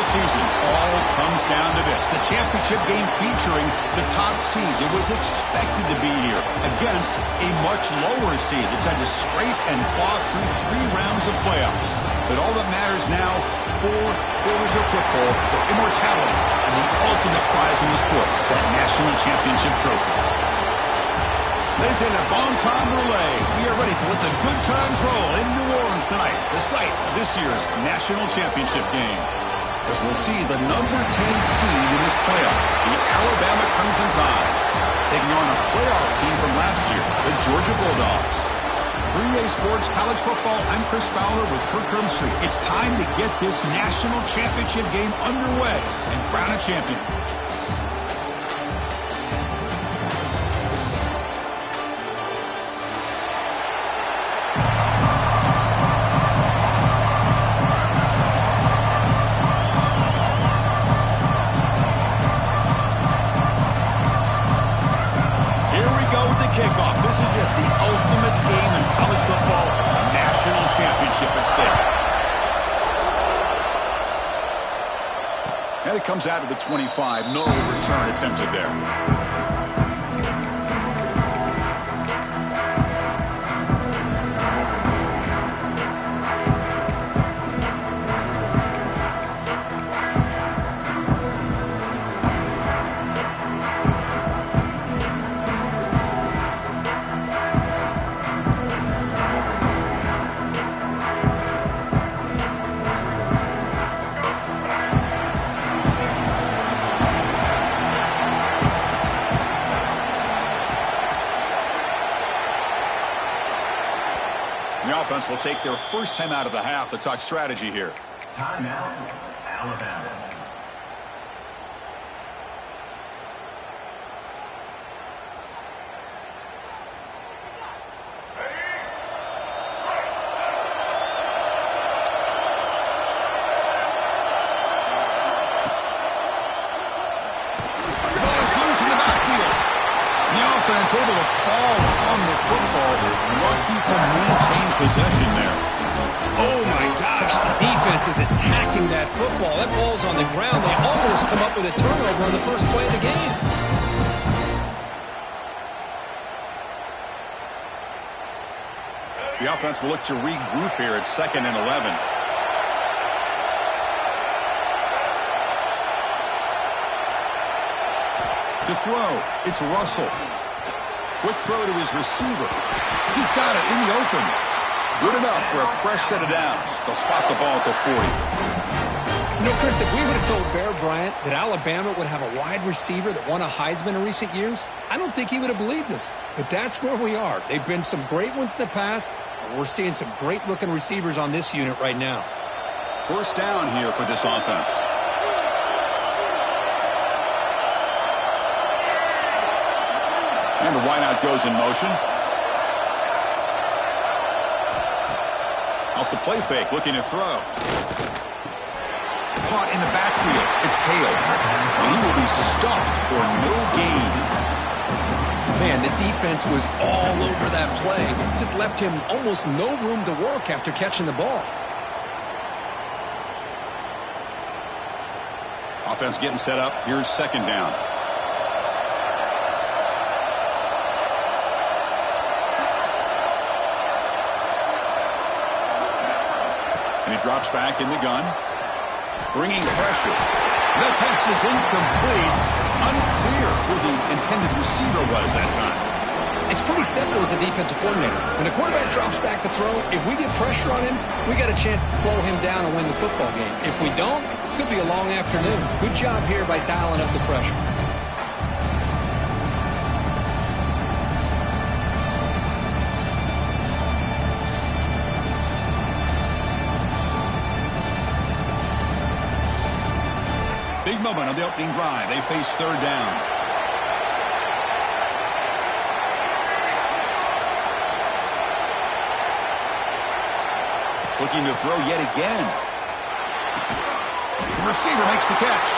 season all comes down to this. The championship game featuring the top seed that was expected to be here against a much lower seed that's had to scrape and claw through 3 rounds of playoffs. But all that matters now, 4 quarters of football for immortality and the ultimate prize in the sport, that national championship trophy. They say the bon temps roulette. We are ready to let the good times roll in New Orleans tonight, the site of this year's national championship game. As we'll see the number 10 seed in this playoff, the Alabama Crimson Tide, taking on a playoff team from last year, the Georgia Bulldogs. For EA Sports College Football, I'm Chris Fowler with Kirk Herbstreit. It's time to get this national championship game underway and crown a champion. This is it, the ultimate game in college football, national championship at stake. And it comes out of the 25, no return attempted there. The offense will take their first time out of the half to talk strategy here. Timeout, Alabama. The ball is loose in the backfield. The offense able to fall on the football. Lucky to maintain possession there. Oh, my gosh. The defense is attacking that football. That ball's on the ground. They almost come up with a turnover on the first play of the game. The offense will look to regroup here at 2nd and 11. To throw, it's Russell. Quick throw to his receiver. He's got it in the open. Good enough for a fresh set of downs. They'll spot the ball at the 40. You know, Chris, if we would have told Bear Bryant that Alabama would have a wide receiver that won a Heisman in recent years, I don't think he would have believed us. But that's where we are. They've been some great ones in the past, and we're seeing some great-looking receivers on this unit right now. First down here for this offense. And the wideout goes in motion. Off the play fake, looking to throw. Caught in the backfield. It's Hale. And he will be stuffed for no gain. Man, the defense was all over that play. Just left him almost no room to work after catching the ball. Offense getting set up. Here's 2nd down. And he drops back in the gun. Bringing pressure. That pass is incomplete. Unclear who the intended receiver was that time. It's pretty simple as a defensive coordinator. When a quarterback drops back to throw, if we get pressure on him, we got a chance to slow him down and win the football game. If we don't, it could be a long afternoon. Good job here by dialing up the pressure. Big moment on the opening drive. They face 3rd down. Looking to throw yet again. The receiver makes the catch.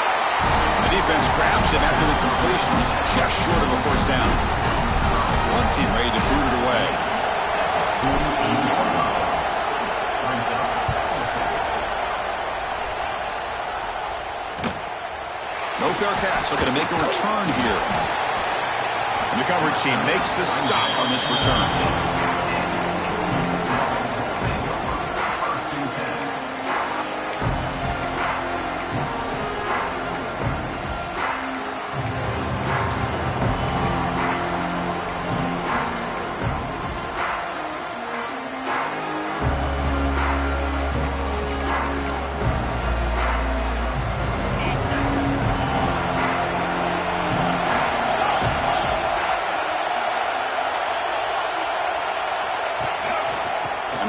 The defense grabs him after the completion. He's just short of a first down. One team ready to boot it away. No fair catch. Looking to make a return here. And the coverage team makes the stop on this return.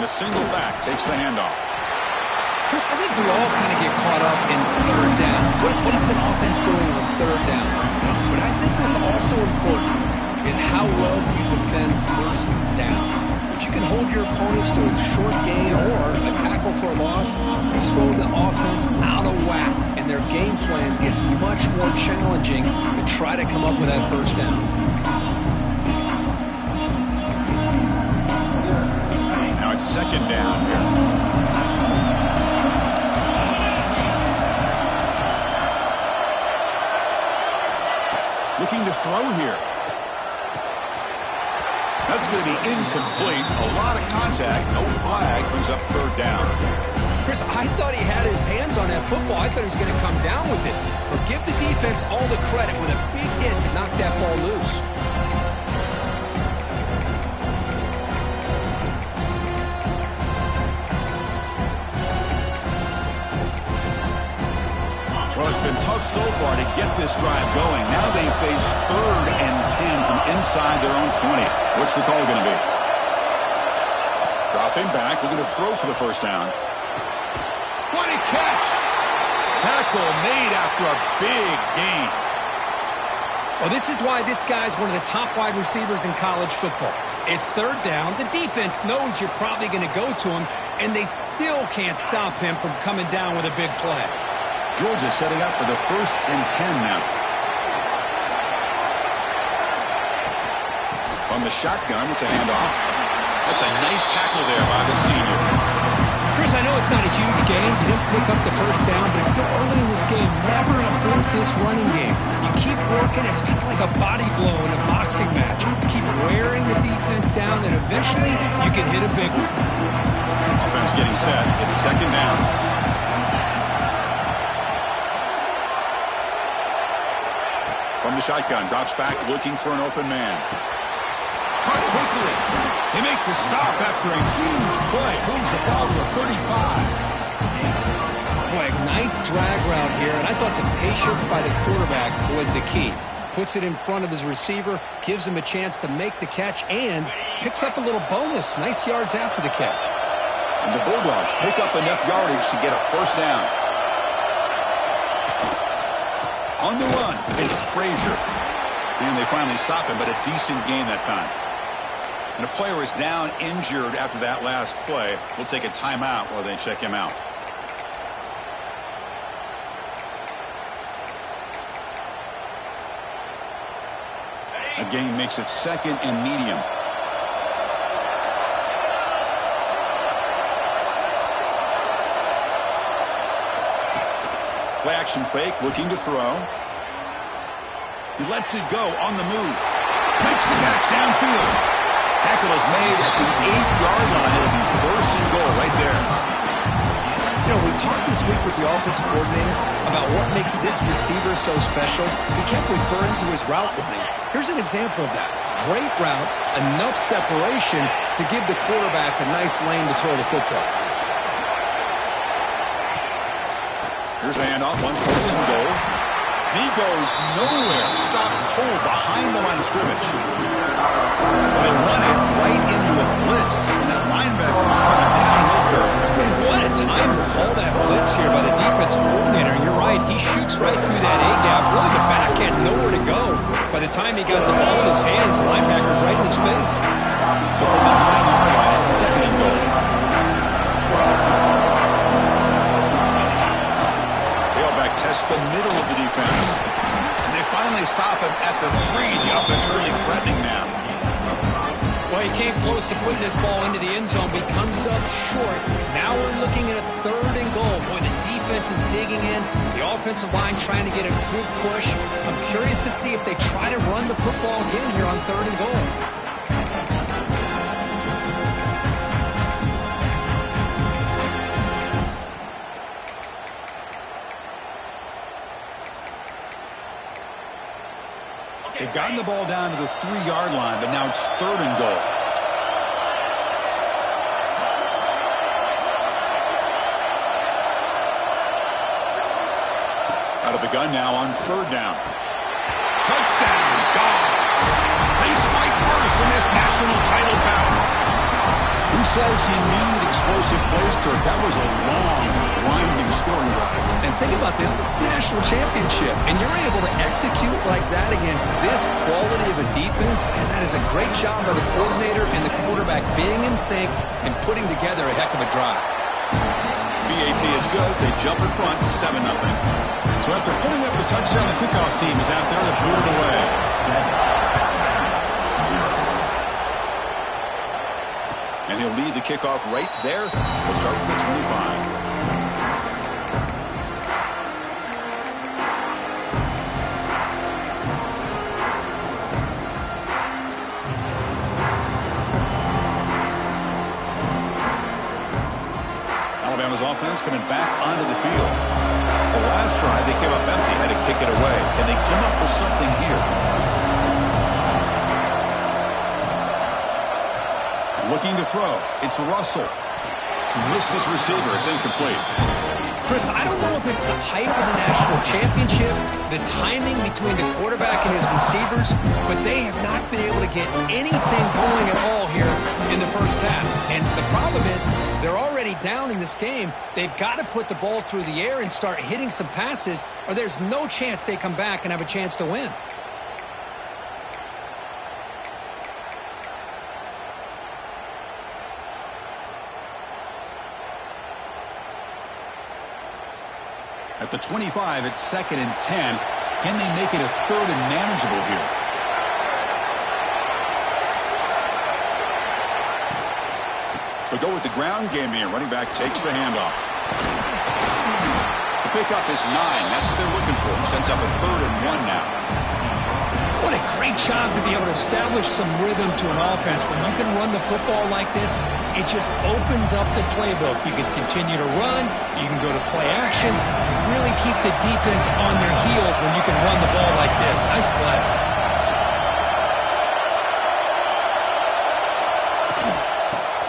The single back takes the handoff. Chris, I think we all kind of get caught up in third down. What is an offense doing on third down? But I think what's also important is how well you defend first down. If you can hold your opponents to a short gain or a tackle for a loss, throw the offense out of whack, and their game plan gets much more challenging to try to come up with that first down. It's second down here. Looking to throw here. That's going to be incomplete. A lot of contact. No flag. Brings up third down. Chris, I thought he had his hands on that football. I thought he was going to come down with it. But give the defense all the credit with a big hit to knock that ball loose. It's been tough so far to get this drive going. Now they face 3rd and 10 from inside their own 20. What's the call going to be? Dropping back, looking to throw for the first down. What a catch! Tackle made after a big gain. Well, this is why this guy's one of the top wide receivers in college football. It's third down. The defense knows you're probably going to go to him, and they still can't stop him from coming down with a big play. Georgia setting up for the 1st and 10 now. On the shotgun, it's a handoff. That's a nice tackle there by the senior. Chris, I know it's not a huge game. You didn't pick up the first down, but it's still early in this game. Never abort this running game. You keep working. It's kind of like a body blow in a boxing match. Keep wearing the defense down, and eventually you can hit a big one. Offense getting set. It's second down. From the shotgun, drops back looking for an open man. Caught quickly. They make the stop after a huge play. Moves the ball to the 35. Boy, nice drag route here, and I thought the patience by the quarterback was the key. Puts it in front of his receiver, gives him a chance to make the catch, and picks up a little bonus. Nice yards after the catch. And the Bulldogs pick up enough yardage to get a first down. On the run, it's Frazier. And they finally stop him, but a decent gain that time. And a player is down injured after that last play. We'll take a timeout while they check him out. A gain makes it 2nd and medium. Play action fake, looking to throw. He lets it go on the move. Makes the catch downfield. Tackle is made at the 8-yard line. It'll be 1st and goal right there. You know, we talked this week with the offensive coordinator about what makes this receiver so special. He kept referring to his route running. Here's an example of that. Great route, enough separation to give the quarterback a nice lane to throw the football. Here's the handoff, 1st and goal. And he goes nowhere. Stopped cold behind the line of scrimmage. They run it right into a blitz. And that linebacker was coming downhill curve. Man, what a time to call that blitz here by the defensive coordinator. And you're right, he shoots right through that A-gap. Really, the back had nowhere to go. By the time he got the ball in his hands, the linebacker's right in his face. So from the 9-yard line, it's 2nd and goal. Test the middle of the defense. And they finally stop him at the 3. The offense really threatening now. Well, he came close to putting this ball into the end zone, but he comes up short. Now we're looking at a 3rd and goal. Boy, the defense defense is digging in, the offensive line trying to get a good push. I'm curious to see if they try to run the football again here on 3rd and goal. They've gotten the ball down to the 3-yard line, but now it's 3rd and goal. Out of the gun now on 3rd down. Touchdown, Dogs. They strike first in this national title bout. Who says he needed explosive plays, Kirk? That was a long, grinding scoring drive. And think about this. This is a national championship, and you're able to execute like that against this quality of a defense, and that is a great job by the coordinator and the quarterback being in sync and putting together a heck of a drive. BAT is good. They jump in front, 7-0. So after putting up a touchdown, the kickoff team is out there to boot it away. And he'll lead the kickoff right there. We'll start with the 25. Alabama's offense coming back onto the field. The last drive, they came up empty, had to kick it away. Can they come up with something here? Looking to throw. It's Russell. Missed his receiver. It's incomplete. Chris, I don't know if it's the hype of the national championship, the timing between the quarterback and his receivers, but they have not been able to get anything going at all here in the first half. And the problem is they're already down in this game. They've got to put the ball through the air and start hitting some passes, or there's no chance they come back and have a chance to win. At the 25, it's 2nd and 10. Can they make it a 3rd and manageable here? They'll go with the ground game here. Running back takes the handoff. The pickup is 9. That's what they're looking for. Sets up a 3rd and 1 now. What a great job to be able to establish some rhythm to an offense. When you can run the football like this, it just opens up the playbook. You can continue to run. You can go to play action. You really keep the defense on their heels when you can run the ball like this. Nice play.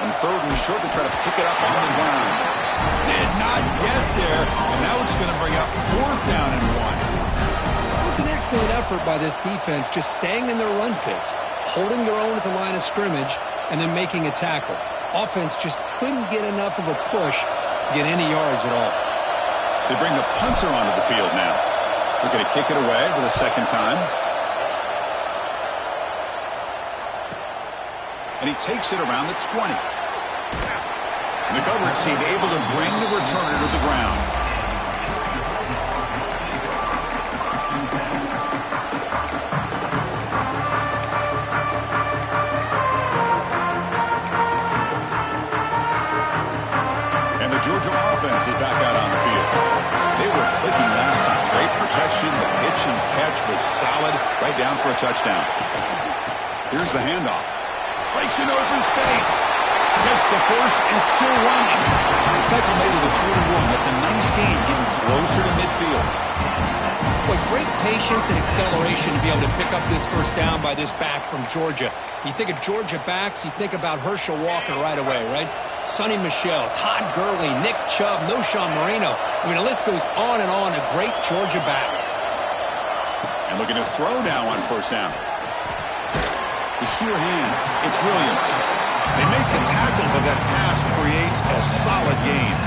On 3rd and short, they try to pick it up on the ground. Did not get there, and now it's going to bring up 4th down and 1. It was an excellent effort by this defense, just staying in their run fix, holding their own at the line of scrimmage, and then making a tackle. Offense just couldn't get enough of a push to get any yards at all. They bring the punter onto the field now. They're going to kick it away for the 2nd time. And he takes it around the 20. And the coverage team able to bring the returner to the ground. And the Georgia offense is back out on the field. They were clicking last time. Great protection. The pitch and catch was solid. Right down for a touchdown. Here's the handoff. Breaks an open space. Gets the first and still running. Tackle made to the 41. That's a nice gain, getting closer to midfield. Boy, great patience and acceleration to be able to pick up this first down by this back from Georgia. You think of Georgia backs, you think about Herschel Walker right away, right? Sonny Michel, Todd Gurley, Nick Chubb, Noshawn Marino. I mean, the list goes on and on of great Georgia backs. And looking to throw now on 1st down. The sure hands. It's Williams. They make the tackle, but that pass creates a solid gain.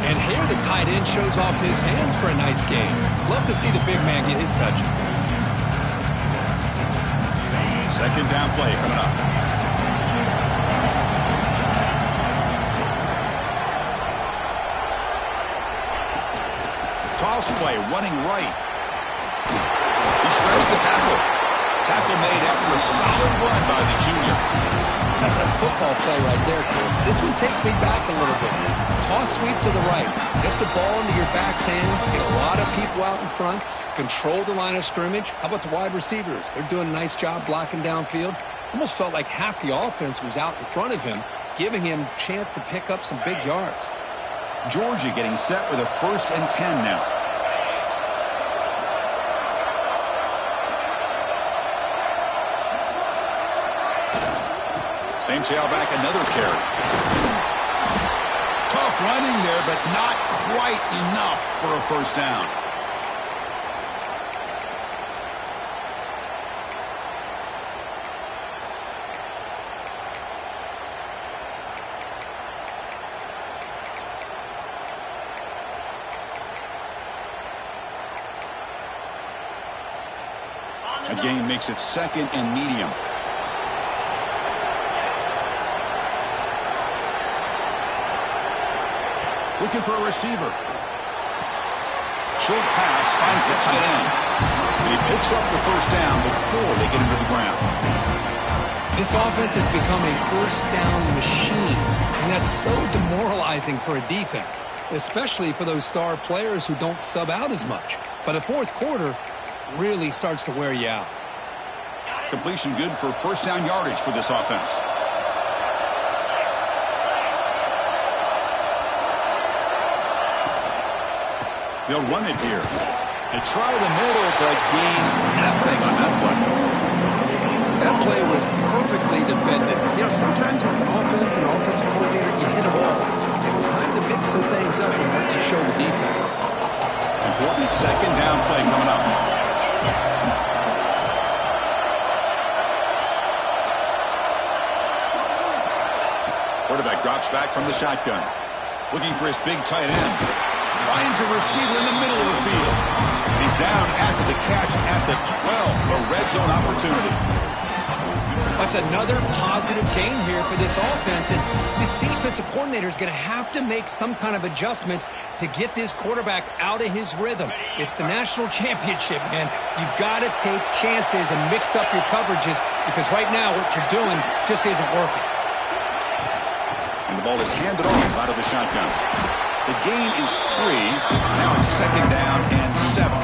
And here the tight end shows off his hands for a nice gain. Love to see the big man get his touches. 2nd down play coming up. Toss play, running right. He shreds the tackle. Tackle made after a solid run by the junior. Now That's a football play right there, Chris. This one takes me back a little bit. Toss sweep to the right. Get the ball into your back's hands. Get a lot of people out in front. Control the line of scrimmage. How about the wide receivers? They're doing a nice job blocking downfield. Almost felt like half the offense was out in front of him, giving him a chance to pick up some big yards. Georgia getting set with a 1st and 10 now. Same tailback, another carry. Tough running there, but not quite enough for a 1st down. A gain makes it 2nd and medium. Looking for a receiver. Short pass finds the tight end. And he picks up the 1st down before they get him to the ground. This offense has become a 1st down machine, and that's so demoralizing for a defense, especially for those star players who don't sub out as much. But the 4th quarter really starts to wear you out. Completion good for 1st down yardage for this offense. They'll run it here. They try the middle, but gain nothing on that play. That play was perfectly defended. You know, sometimes as an offense and offensive coordinator, you hit a ball, and it's time to mix some things up and what you show the defense. Important 2nd down play coming up. Quarterback drops back from the shotgun. Looking for his big tight end. Finds a receiver in the middle of the field. He's down after the catch at the 12. A red zone opportunity. That's another positive gain here for this offense. And this defensive coordinator is going to have to make some kind of adjustments to get this quarterback out of his rhythm. It's the national championship, man. You've got to take chances and mix up your coverages because right now what you're doing just isn't working. And the ball is handed off out of the shotgun. The gain is 3. Now it's 2nd down and 7.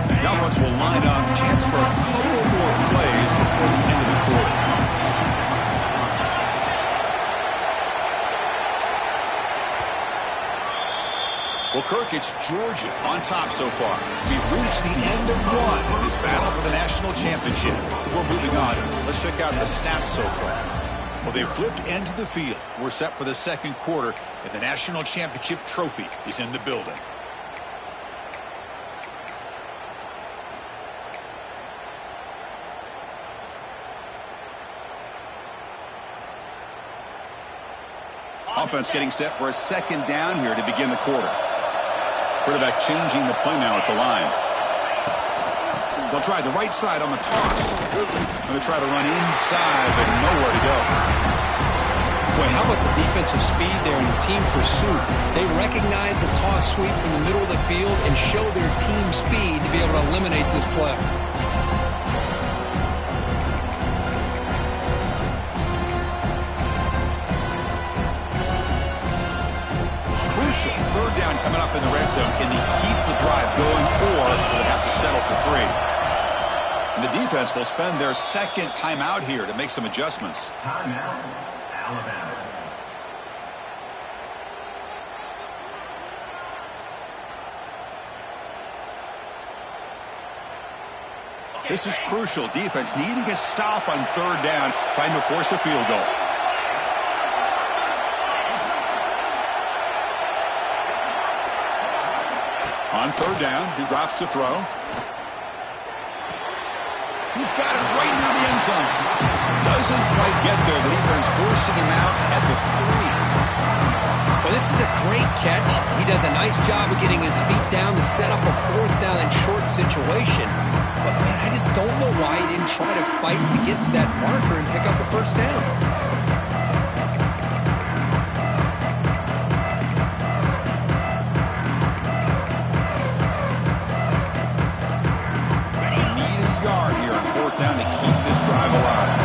The offense will line up. Chance for a couple more plays before the end of the quarter. Well, Kirk, it's Georgia on top so far. We've reached the end of one in this battle for the national championship. Before moving on, let's check out the stats so far. Well, they've flipped into the field. We're set for the 2nd quarter, and the national championship trophy is in the building. Offense getting set for a 2nd down here to begin the quarter. Quarterback changing the play now at the line. They'll try the right side on the toss. They'll try to run inside, but nowhere to go. Boy, how about the defensive speed there in team pursuit? They recognize the toss sweep from the middle of the field and show their team speed to be able to eliminate this play. Crucial 3rd down coming up in the red zone. Can they keep the drive going, or will they have to settle for 3? And the defense will spend their 2nd timeout here to make some adjustments. Timeout, Alabama. This is crucial. Defense needing a stop on 3rd down, trying to force a field goal. On 3rd down, he drops to throw. He's got it right near the end zone. Doesn't quite get there. The defense forcing him out at the 3. Well, this is a great catch. He does a nice job of getting his feet down to set up a 4th down and short situation. but man, I just don't know why he didn't try to fight to get to that marker and pick up a first down. Down to keep this drive alive.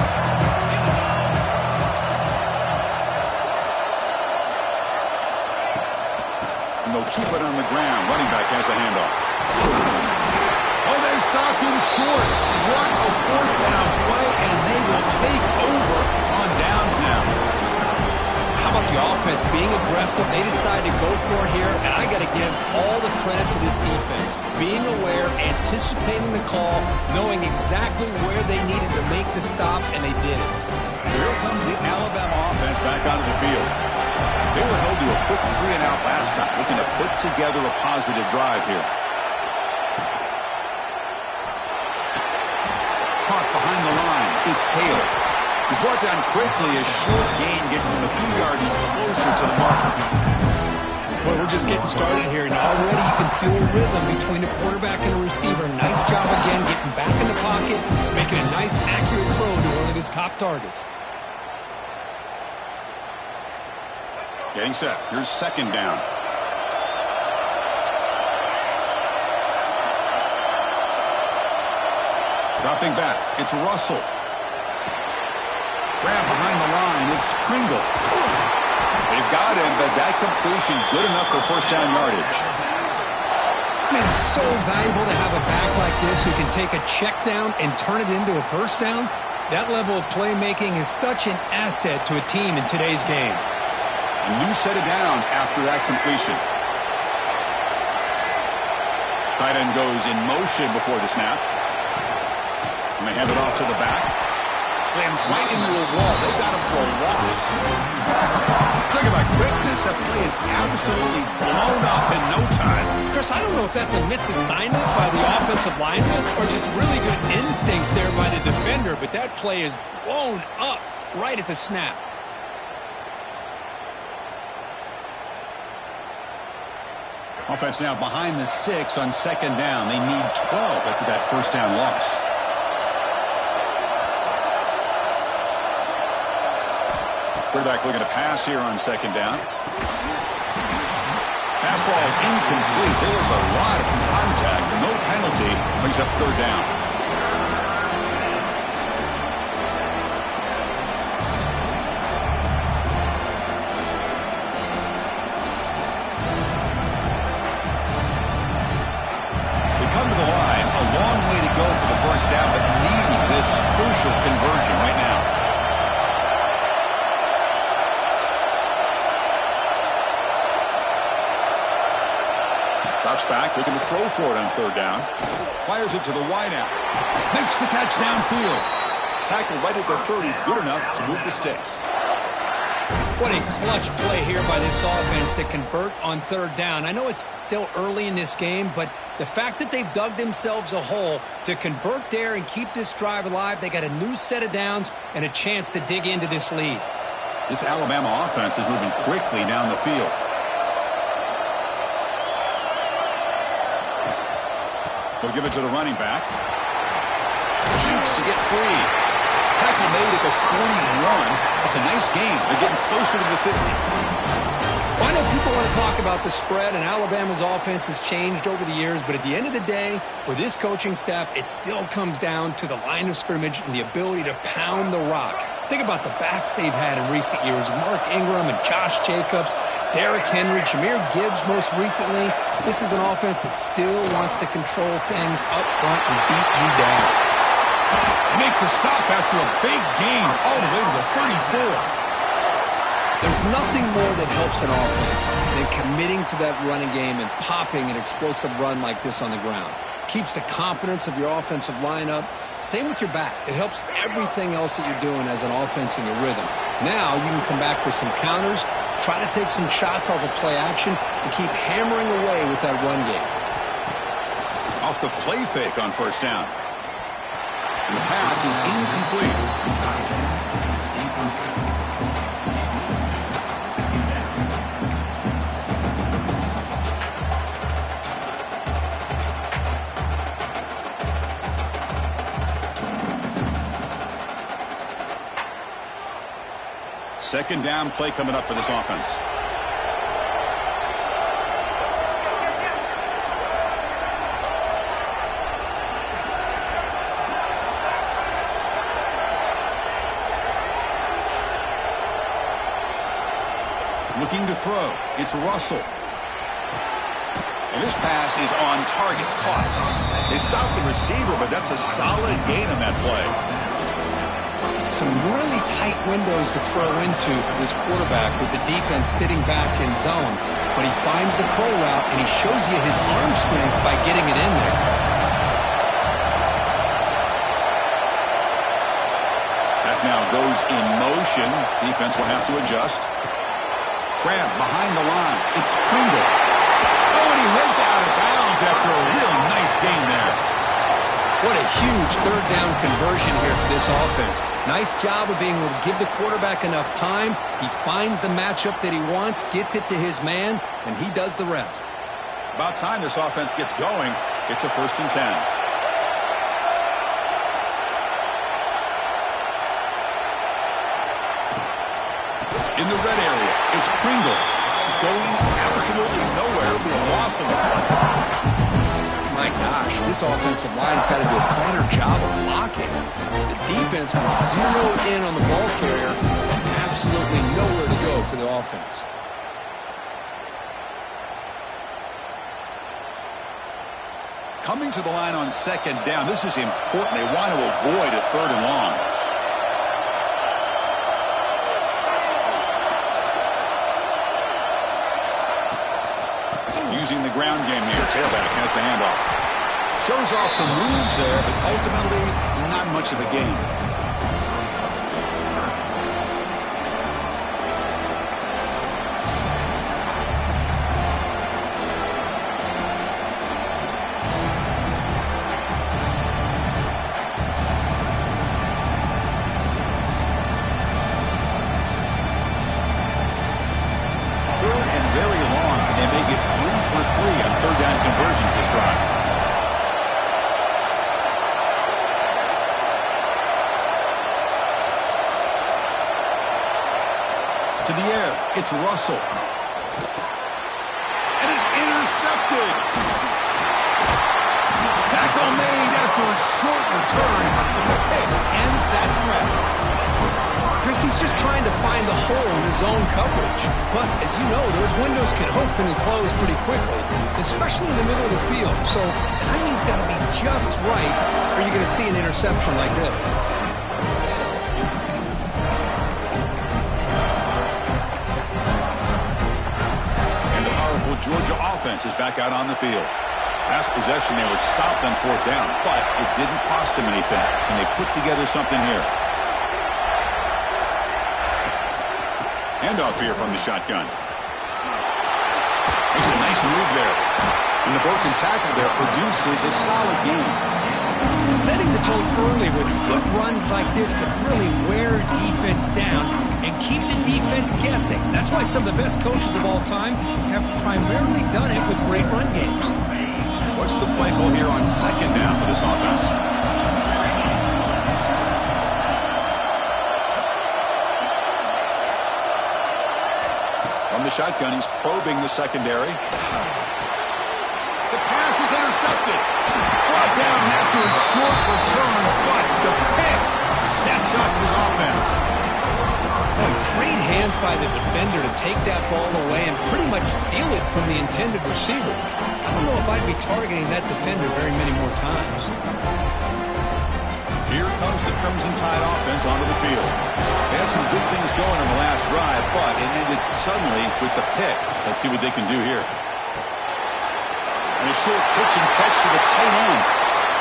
And they'll keep it on the ground. Running back has the handoff. Oh, they've stopped him short. What a fourth down play, and they will take over on downs now. How about the offense being aggressive? They decided to go for it here, and I got to give all the credit to this defense. Being aware, anticipating the call, knowing exactly where they needed to make the stop, and they did it. Here comes the Alabama offense back onto the field. They were held to a quick 3-and-out last time, looking to put together a positive drive here. Caught behind the line. It's Hale. He's brought down quickly. A short gain gets them a few yards closer to the marker. Well, we're just getting started here, and already you can feel a rhythm between the quarterback and the receiver. Nice job again getting back in the pocket, making a nice, accurate throw to one of his top targets. Getting set. Here's second down. Dropping back. It's Russell. Grab behind the line. It's Pringle. They've got him, but that completion good enough for first down yardage. Man, it's so valuable to have a back like this who can take a check down and turn it into a first down. That level of playmaking is such an asset to a team in today's game. A new set of downs after that completion. Tight end goes in motion before the snap. And they hand it off to the back. Slams right into a wall. They've got him for a loss. Talk about quickness. That play is absolutely blown up in no time. Chris, I don't know if that's a misassignment by the offensive lineman or just really good instincts there by the defender, but that play is blown up right at the snap. Offense now behind the sticks on second down. They need 12 after that first down loss. Quarterback looking to pass here on second down. Pass ball is incomplete. There was a lot of contact. No penalty. Brings up third down. We come to the line. A long way to go for the first down, but needing this crucial conversion right now. Drops back, looking to throw for it on third down. Fires it to the wideout. Makes the catch downfield. Tackle right at the 30, good enough to move the sticks. What a clutch play here by this offense to convert on third down. I know it's still early in this game, but the fact that they've dug themselves a hole to convert there and keep this drive alive, they got a new set of downs and a chance to dig into this lead. This Alabama offense is moving quickly down the field. We'll give it to the running back. Cheeks to get free. Tackle made at the 41. It's a nice game. They're getting closer to the 50. Well, I know people want to talk about the spread, and Alabama's offense has changed over the years, but at the end of the day, with this coaching staff, it still comes down to the line of scrimmage and the ability to pound the rock. Think about the backs they've had in recent years, Mark Ingram and Josh Jacobs, Derrick Henry, Jahmyr Gibbs most recently. This is an offense that still wants to control things up front and beat you down. Make the stop after a big gain all the way to the 34. There's nothing more that helps an offense than committing to that running game and popping an explosive run like this on the ground. Keeps the confidence of your offensive lineup. Same with your back. It helps everything else that you're doing as an offense in your rhythm. Now you can come back with some counters, try to take some shots off of play action, and keep hammering away with that run game. Off the play fake on first down. And the pass is incomplete. second down play coming up for this offense. Looking to throw. It's Russell. And this pass is on target. Caught. They stopped the receiver, but that's a solid gain on that play. Some really tight windows to throw into for this quarterback with the defense sitting back in zone. But he finds the crow route, and he shows you his arm strength by getting it in there. That now goes in motion. Defense will have to adjust. Grab behind the line. It's Pringle. Oh, and he heads out of bounds after a real nice gain there. What a huge third down conversion here for this offense. Nice job of being able to give the quarterback enough time. He finds the matchup that he wants, gets it to his man, and he does the rest. About time this offense gets going. It's a 1st and 10. In the red area, it's Pringle. Going absolutely nowhere. It'll be a loss on the play. My gosh, this offensive line's got to do a better job of blocking. The defense was zeroed in on the ball carrier and absolutely nowhere to go for the offense. Coming to the line on second down, this is important. They want to avoid a 3rd and long. Using the ground game here. Tailback has the handoff. Shows off the moves there, but ultimately not much of a gain. Third and very long, and they make it 3 for 3 on third down conversions this drive. To the air, it's Russell. And it's intercepted. Tackle made after a short return, but the pick ends that threat. Chris, he's just trying to find the hole in his own coverage. But, as you know, those windows can open and close pretty quickly, especially in the middle of the field. So the timing's got to be just right, or you're going to see an interception like this. And the powerful Georgia offense is back out on the field. Last possession, they were stopped on 4th down, but it didn't cost them anything. And they put together something here. Handoff here from the shotgun. Makes a nice move there. And the broken tackle there produces a solid gain. Setting the tone early with good runs like this can really wear defense down and keep the defense guessing. That's why some of the best coaches of all time have primarily done it with great run games. What's the play call here on second down for this offense? From the shotgun, he's probing the secondary. The pass is intercepted. Brought down after a short return, but the pick sets up his offense. Boy, great hands by the defender to take that ball away and pretty much steal it from the intended receiver. I don't know if I'd be targeting that defender very many more times. Here comes the Crimson Tide offense onto the field. They had some good things going on the last drive, but it ended suddenly with the pick. Let's see what they can do here. And a short pitch and catch to the tight end.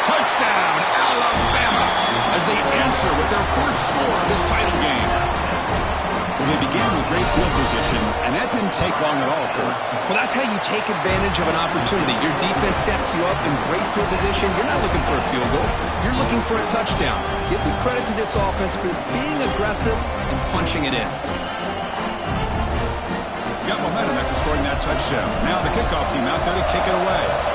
Touchdown, Alabama, as they answer with their first score of this title game. Well, they began with great field position, and that didn't take long at all, Kurt. Well, that's how you take advantage of an opportunity. Your defense sets you up in great field position. You're not looking for a field goal. You're looking for a touchdown. Give the credit to this offense for being aggressive and punching it in. Got momentum after scoring that touchdown. Now the kickoff team out there to kick it away.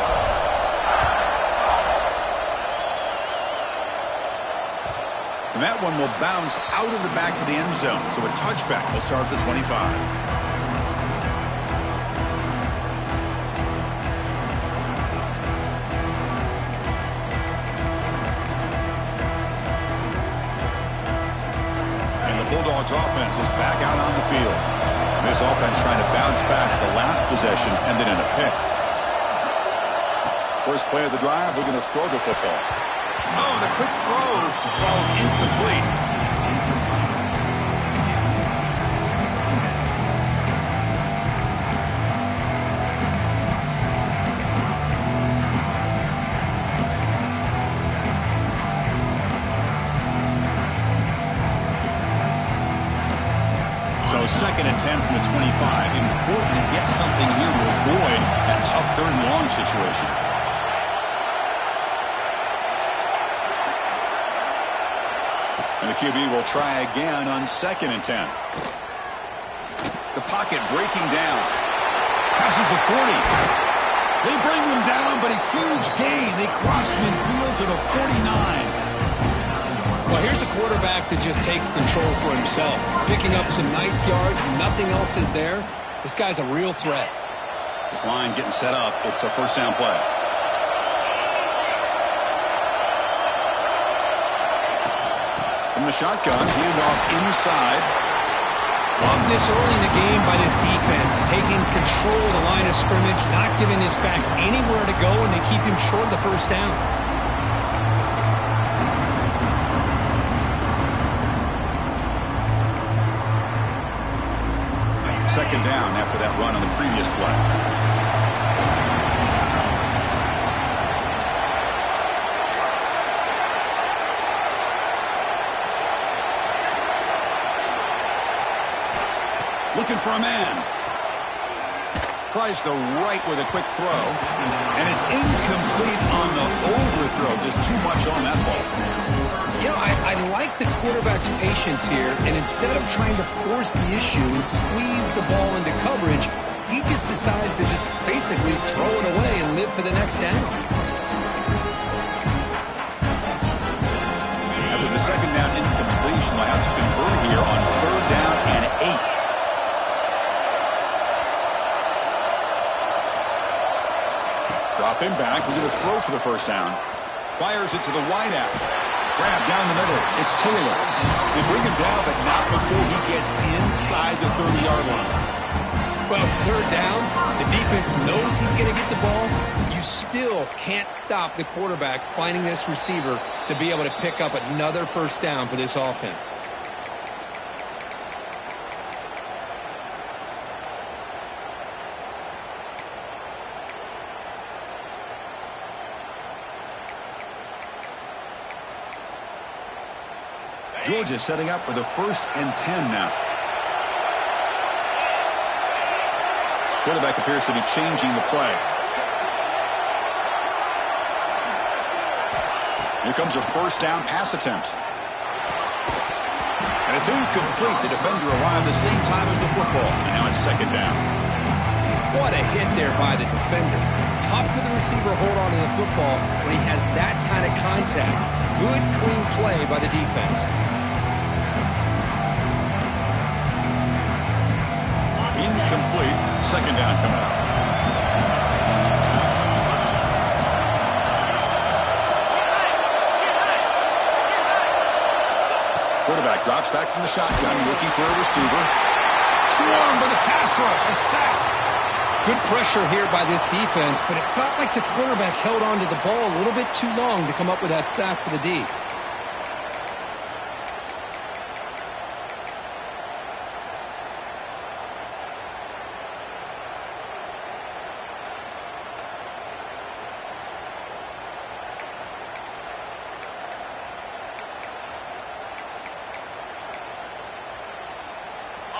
And that one will bounce out of the back of the end zone. So a touchback will start at the 25. Bulldogs offense is back out on the field. This offense trying to bounce back the last possession and then in a pick. First play of the drive, we're going to throw the football. Oh, the quick throw falls incomplete. Second and 10 from the 25. Important to get something here to avoid that tough third and long situation. And the QB will try again on second and 10. The pocket breaking down. Passes the 40. They bring him down, but a huge gain. They cross midfield to the 49. Well, here's a quarterback that just takes control for himself. Picking up some nice yards. Nothing else is there. This guy's a real threat. This line getting set up. It's a first down play. From the shotgun, handoff inside. Love this early in the game by this defense. Taking control of the line of scrimmage. Not giving this back anywhere to go, and they keep him short of the first down. Second down after that run on the previous play. Looking for a man. Tries the right with a quick throw. And it's incomplete on the overthrow. Just too much on that ball. You know, I like the quarterback's patience here, and instead of trying to force the issue and squeeze the ball into coverage, he just decides to just basically throw it away and live for the next down. After the second down incompletion, they'll have to convert here on third down and 8. Drop him back. We're going to throw for the first down. Fires it to the wideout. Grab down the middle. It's Taylor. They bring him down, but not before he gets inside the 30-yard line. Well, it's third down. The defense knows he's going to get the ball. You still can't stop the quarterback finding this receiver to be able to pick up another first down for this offense. Georgia setting up with a 1st and 10 now. Quarterback appears to be changing the play. Here comes a first down pass attempt. And it's incomplete. The defender arrived the same time as the football. And now it's second down. What a hit there by the defender. Tough for the receiver to hold on to the football when he has that kind of contact. Good, clean play by the defense. Incomplete. Second down coming up. Quarterback drops back from the shotgun, looking for a receiver. Swarmed by the pass rush. A sack. Good pressure here by this defense, but it felt like the quarterback held on to the ball a little bit too long to come up with that sack for the D.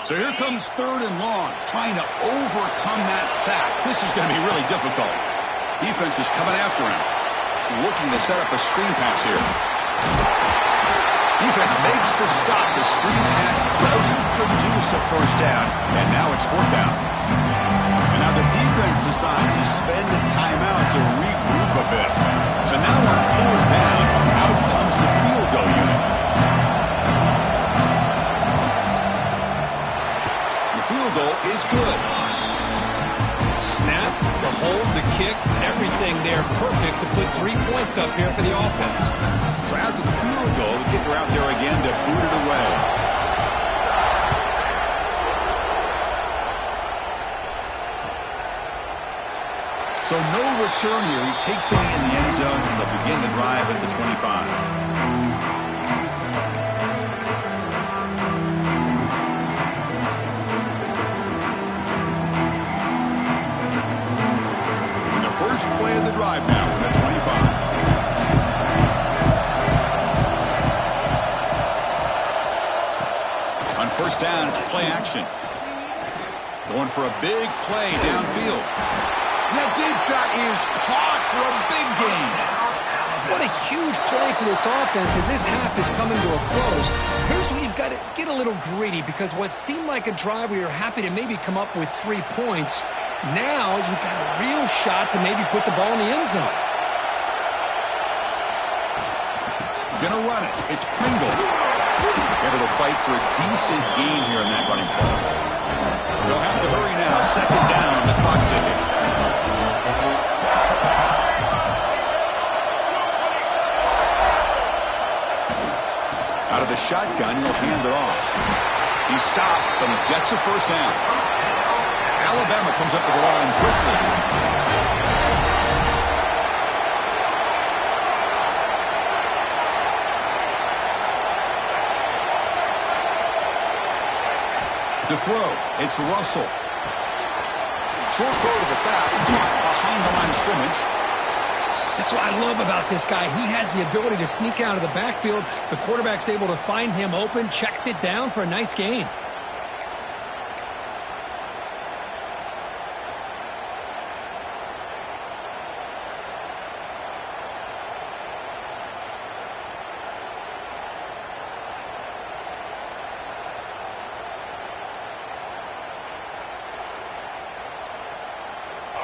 So here comes third and long, trying to overcome that sack. This is going to be really difficult. Defense is coming after him, looking to set up a screen pass here. Defense makes the stop. The screen pass doesn't produce a first down, and now it's fourth down. And now the defense decides to spend a timeout to regroup a bit. So now on fourth down, out comes the field goal unit. kick, everything there perfect to put 3 points up here for the offense. So after the field goal, the kicker out there again to boot it away. So no return here. He takes it in the end zone, and they'll begin the drive at the 25. First play of the drive now from the 25. On first down, it's play action. Going for a big play downfield. That deep shot is caught for a big gain. What a huge play for this offense as this half is coming to a close. Here's where you've got to get a little gritty because what seemed like a drive where you're happy to maybe come up with 3 points, now you've got a real shot to maybe put the ball in the end zone. Gonna run it. It's Pringle. Able to fight for a decent gain here in that running play. They'll have to hurry now. Second down, the clock ticking. Out of the shotgun, he'll hand it off. He stopped, but he gets a first down. Alabama comes up to the line quickly. To throw, it's Russell. Short throw to the back, behind the line of scrimmage. That's what I love about this guy. He has the ability to sneak out of the backfield. The quarterback's able to find him open, checks it down for a nice gain.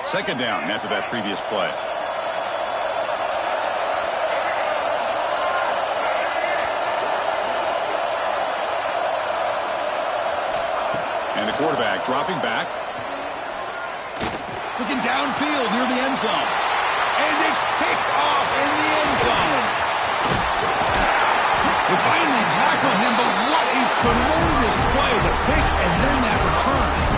Second down after that previous play. And the quarterback dropping back. Looking downfield near the end zone. And it's picked off in the end zone. They finally tackle him, but what a tremendous play. The pick and then that return.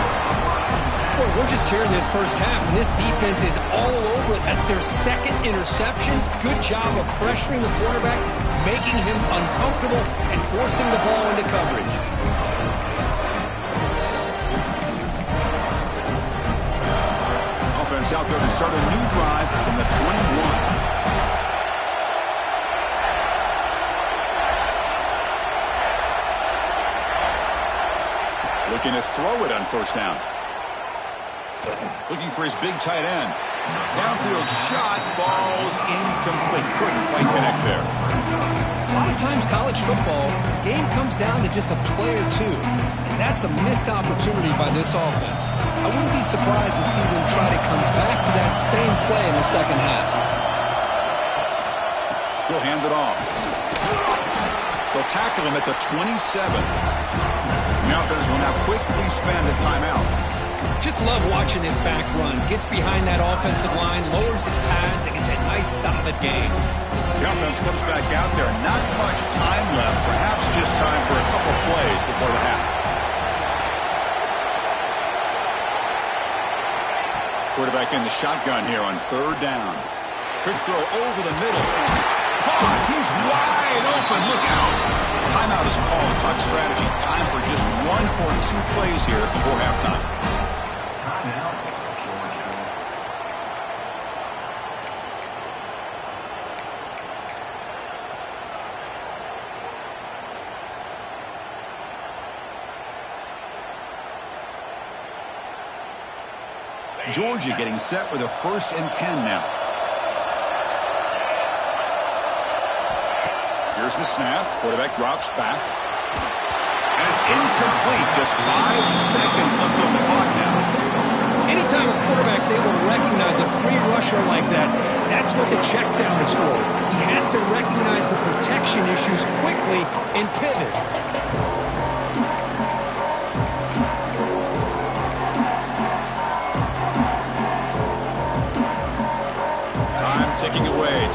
Well, we're just here in this first half, and this defense is all over it. That's their second interception. Good job of pressuring the quarterback, making him uncomfortable, and forcing the ball into coverage. Offense out there to start a new drive from the 21. Looking to throw it on first down. Looking for his big tight end. Downfield shot, falls incomplete. Couldn't quite connect there. A lot of times college football, the game comes down to just a play or two. And that's a missed opportunity by this offense. I wouldn't be surprised to see them try to come back to that same play in the second half. He'll hand it off. They'll tackle him at the 27. The offense will now quickly spend a timeout. Just love watching this back run. Gets behind that offensive line, lowers his pads, and gets a nice solid gain. The offense comes back out there. Not much time left. Perhaps just time for a couple plays before the half. Quarterback in the shotgun here on third down. Quick throw over the middle. Caught. He's wide open. Look out. Timeout is called. Talk strategy. Time for just 1 or 2 plays here before halftime. Georgia getting set with a 1st and 10 now. Here's the snap. Quarterback drops back. And it's incomplete. Just 5 seconds left on the clock now. Anytime a quarterback's able to recognize a free rusher like that, that's what the check down is for. He has to recognize the protection issues quickly and pivot.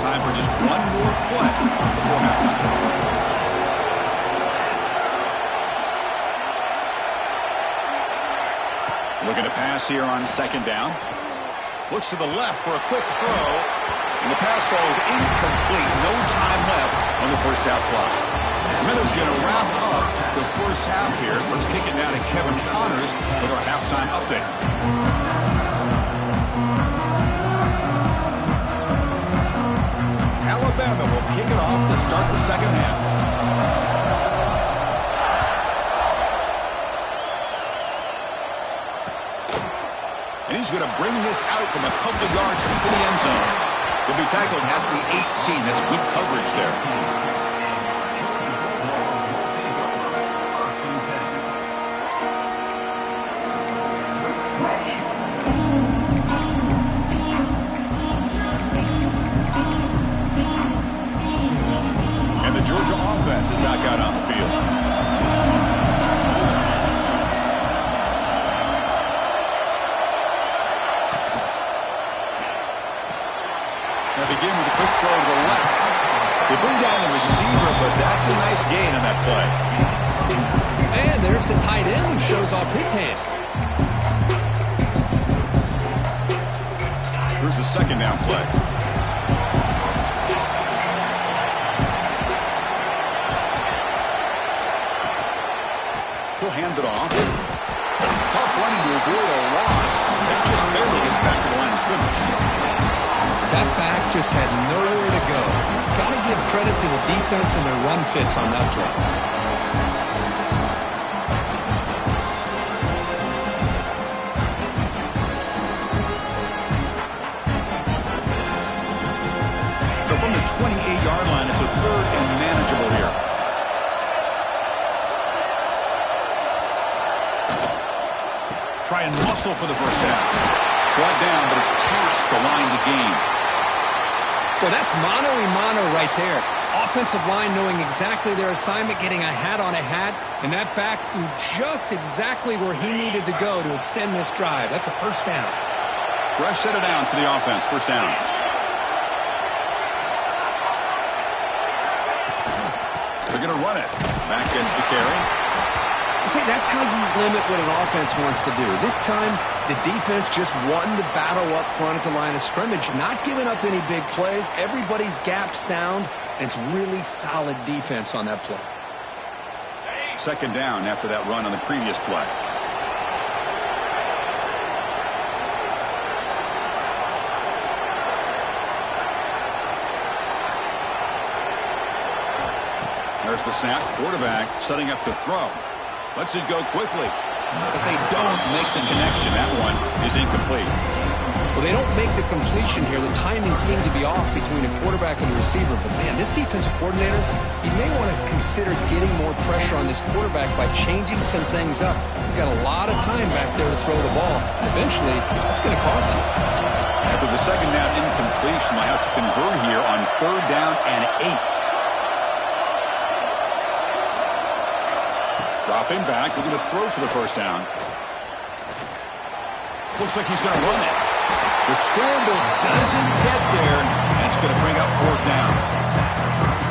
time for just one more play before halftime. Looking to pass here on second down. Looks to the left for a quick throw. And the pass ball is incomplete. No time left on the first half clock. Miller's going to wrap up the first half here. Let's kick it now to Kevin Connors with our halftime update. Alabama will kick it off to start the second half. And he's going to bring this out from a couple of yards deep in the end zone. He'll be tackled at the 18. That's good coverage there. And the Georgia offense is back out on the field. Begin with a quick throw to the left. They bring down the receiver, but that's a nice gain on that play. And there's the tight end who shows off his hands. Here's the second down play. He'll hand it off. Tough running to avoid a loss. That just barely gets back to the line of scrimmage. That back just had nowhere to go. Got to give credit to the defense and their run fits on that play. So from the 28-yard line, it's a third and manageable here. Try and muscle for the first down. Brought down, but it's past the line to gain. Well, that's mano-a-mano right there. Offensive line knowing exactly their assignment, getting a hat on a hat, and that back threw just exactly where he needed to go to extend this drive. That's a first down. Fresh set of downs for the offense. First down. They're going to run it. Back gets the carry. See, that's how you limit what an offense wants to do. This time, the defense just won the battle up front at the line of scrimmage, not giving up any big plays. Everybody's gap sound, and it's really solid defense on that play. Second down after that run on the previous play. There's the snap. Quarterback setting up the throw. Lets it go quickly, but they don't make the connection. That one is incomplete. Well, they don't make the completion here. The timing seemed to be off between the quarterback and the receiver. But, man, this defensive coordinator, he may want to consider getting more pressure on this quarterback by changing some things up. He's got a lot of time back there to throw the ball. Eventually, it's going to cost you. After the second down incompletion, I have to convert here on third down and 8. Dropping back, looking to throw for the first down. Looks like he's going to run it. The scramble doesn't get there, and it's going to bring up fourth down.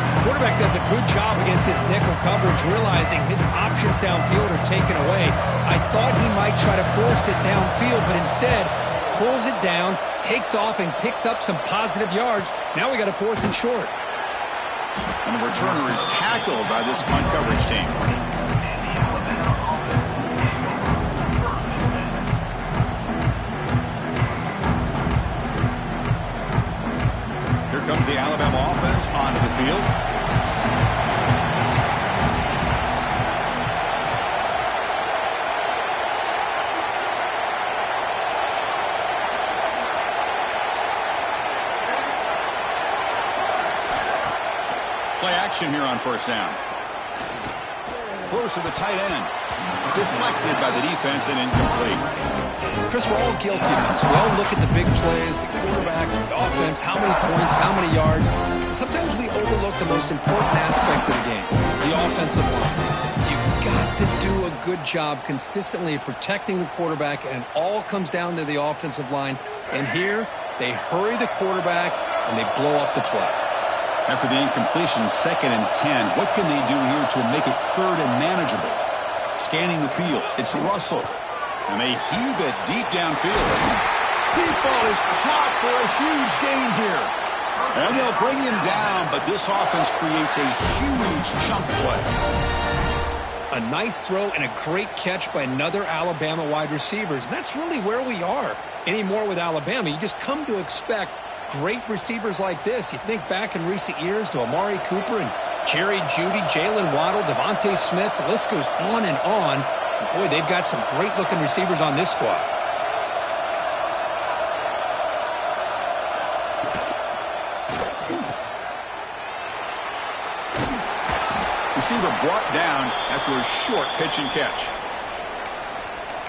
The quarterback does a good job against this nickel coverage, realizing his options downfield are taken away. I thought he might try to force it downfield, but instead pulls it down, takes off, and picks up some positive yards. Now we got a fourth and short. And the returner is tackled by this punt coverage team. Comes the Alabama offense onto the field. Play action here on first down. Throws to the tight end. Deflected by the defense and incomplete. Chris, we're all guilty of this. We all look at the big plays, the quarterbacks, the offense, how many points, how many yards. And sometimes we overlook the most important aspect of the game, the offensive line. You've got to do a good job consistently of protecting the quarterback, and it all comes down to the offensive line. And here, they hurry the quarterback, and they blow up the play. After the incompletion, 2nd and 10. What can they do here to make it 3rd and manageable? Scanning the field. It's Russell. And they heave it deep downfield. Deep ball is caught for a huge gain here. And they'll bring him down, but this offense creates a huge chunk play. A nice throw and a great catch by another Alabama wide receivers. And that's really where we are anymore with Alabama. You just come to expect great receivers like this. You think back in recent years to Amari Cooper and Jerry Jeudy, Jalen Waddle, Devontae Smith. The list goes on and on. And boy, they've got some great-looking receivers on this squad. Receiver brought down after a short pitch and catch.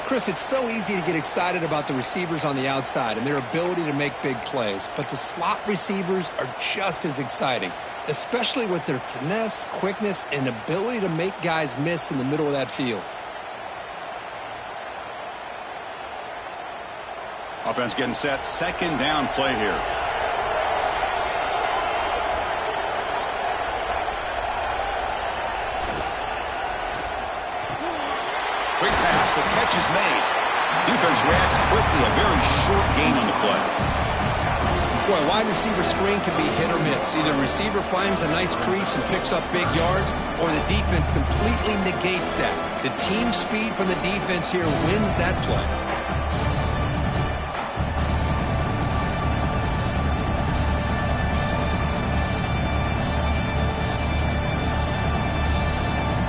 Chris, it's so easy to get excited about the receivers on the outside and their ability to make big plays, but the slot receivers are just as exciting, especially with their finesse, quickness, and ability to make guys miss in the middle of that field. Offense getting set. 2nd down play here. Quick pass. The catch is made. Defense reacts quickly. A very short gain on the play. Boy, wide receiver screen can be hit or miss. Either receiver finds a nice crease and picks up big yards, or the defense completely negates that. The team speed from the defense here wins that play.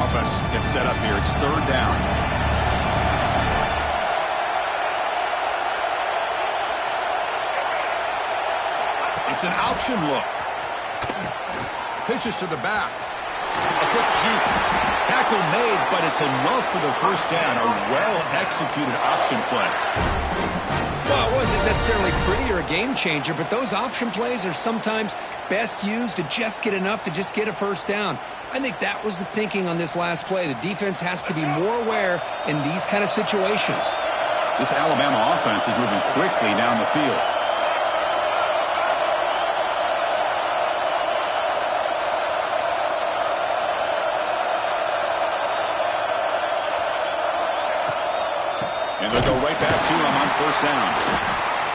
Offense gets set up here. It's 3rd down. It's an option look. Pitches to the back. A quick juke. Tackle made, but it's enough for the 1st down. A well-executed option play. Well, it wasn't necessarily pretty or a game changer, but those option plays are sometimes best used to just get enough to just get a 1st down. I think that was the thinking on this last play. The defense has to be more aware in these kind of situations. This Alabama offense is moving quickly down the field. And they'll go right back to him on 1st down.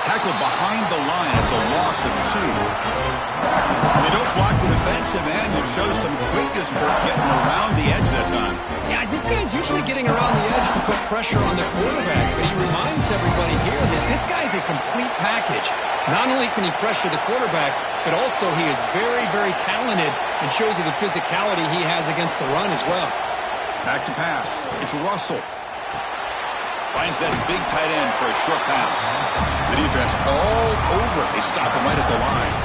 Tackled behind the line. It's a loss of 2. And they don't block the defensive end. It shows some quickness for getting around the edge that time. Yeah, this guy's usually getting around the edge to put pressure on the quarterback, but he reminds everybody here that this guy's a complete package. Not only can he pressure the quarterback, but also he is very, very talented and shows you the physicality he has against the run as well. Back to pass. It's Russell. Finds that big tight end for a short pass. The defense all over. They stop him right at the line.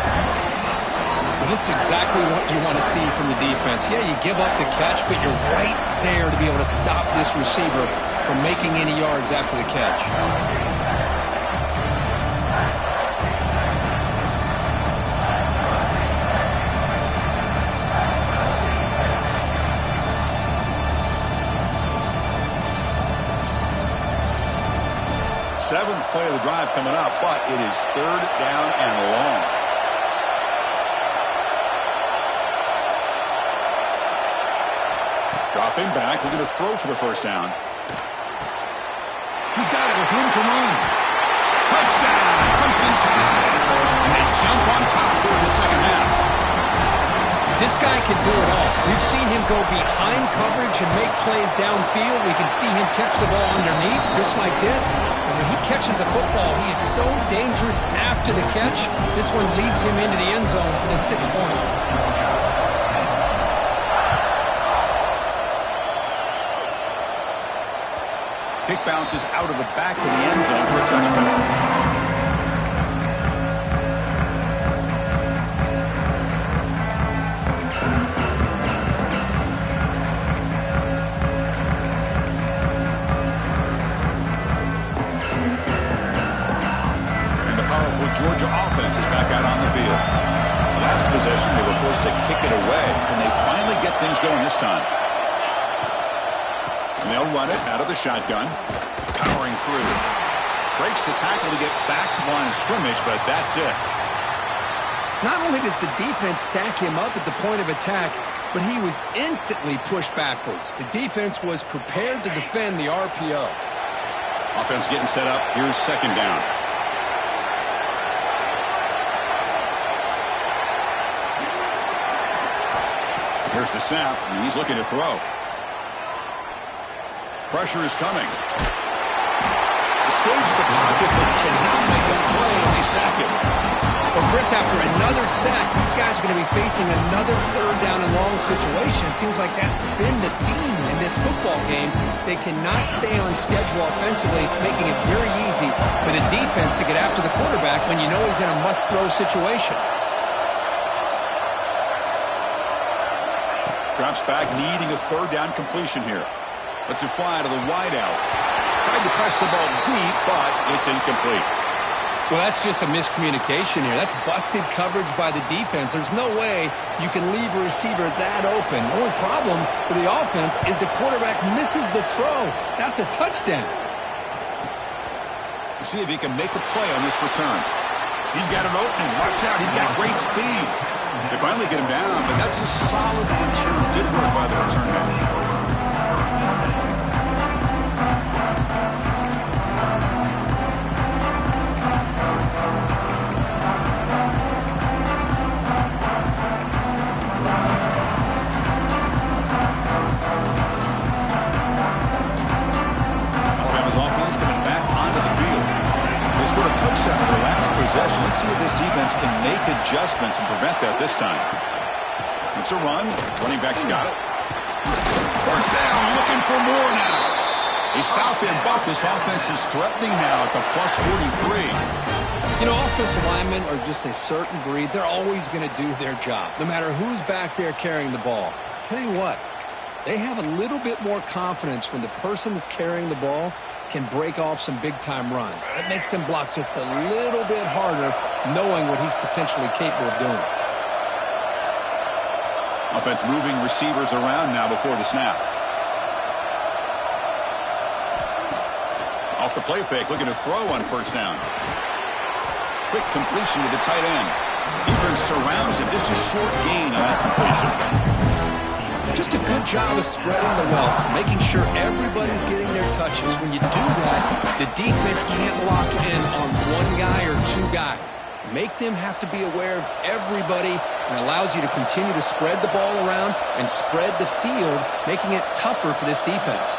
Well, this is exactly what you want to see from the defense. Yeah, you give up the catch, but you're right there to be able to stop this receiver from making any yards after the catch. Seventh play of the drive coming up, but it is 3rd down and long. Dropping back, looking to throw for the 1st down. He's got it with room to run. Touchdown, Crimson Tide. And they jump on top here in the 2nd half. This guy can do it all. We've seen him go behind coverage and make plays downfield. We can see him catch the ball underneath, just like this. And when he catches a football, he is so dangerous after the catch. This one leads him into the end zone for the 6 points. Kick bounces out of the back of the end zone for a touchback. Georgia offense is back out on the field. Last possession, they were forced to kick it away, and they finally get things going this time. And they'll run it out of the shotgun, powering through. Breaks the tackle to get back to the line of scrimmage, but that's it. Not only does the defense stack him up at the point of attack, but he was instantly pushed backwards. The defense was prepared to defend the RPO. Offense getting set up. Here's second down. Here's the snap, and he's looking to throw. Pressure is coming. Escapes the pocket, but cannot make a play, and they sack him. Well, Chris, after another sack, these guys are going to be facing another third down and long situation. It seems like that's been the theme in this football game. They cannot stay on schedule offensively, making it very easy for the defense to get after the quarterback when you know he's in a must-throw situation. Drops back, needing a third down completion here. Lets it fly to the wideout. Tried to press the ball deep, but it's incomplete. Well, that's just a miscommunication here. That's busted coverage by the defense. There's no way you can leave a receiver that open. The only problem for the offense is the quarterback misses the throw. That's a touchdown. We'll see if he can make a play on this return. He's got an opening. Watch out. He's got great speed. They finally get him down, but that's a solid return. Good work by the return man. Let's see if this defense can make adjustments and prevent that this time. It's a run. Running back's got it. First down, looking for more now. They stop him, but this offense is threatening now at the plus 43. You know, offensive linemen are just a certain breed. They're always going to do their job, no matter who's back there carrying the ball. I'll tell you what, they have a little bit more confidence when the person that's carrying the ball can break off some big-time runs. That makes them block just a little bit harder, knowing what he's potentially capable of doing. Offense moving receivers around now before the snap. Off the play fake, looking to throw on first down. Quick completion to the tight end. Defense surrounds him. Just a short gain on that completion. Just a good job of spreading the wealth, making sure everybody's getting their touches. When you do that, the defense can't lock in on one guy or two guys. Make them have to be aware of everybody, and allows you to continue to spread the ball around and spread the field, making it tougher for this defense.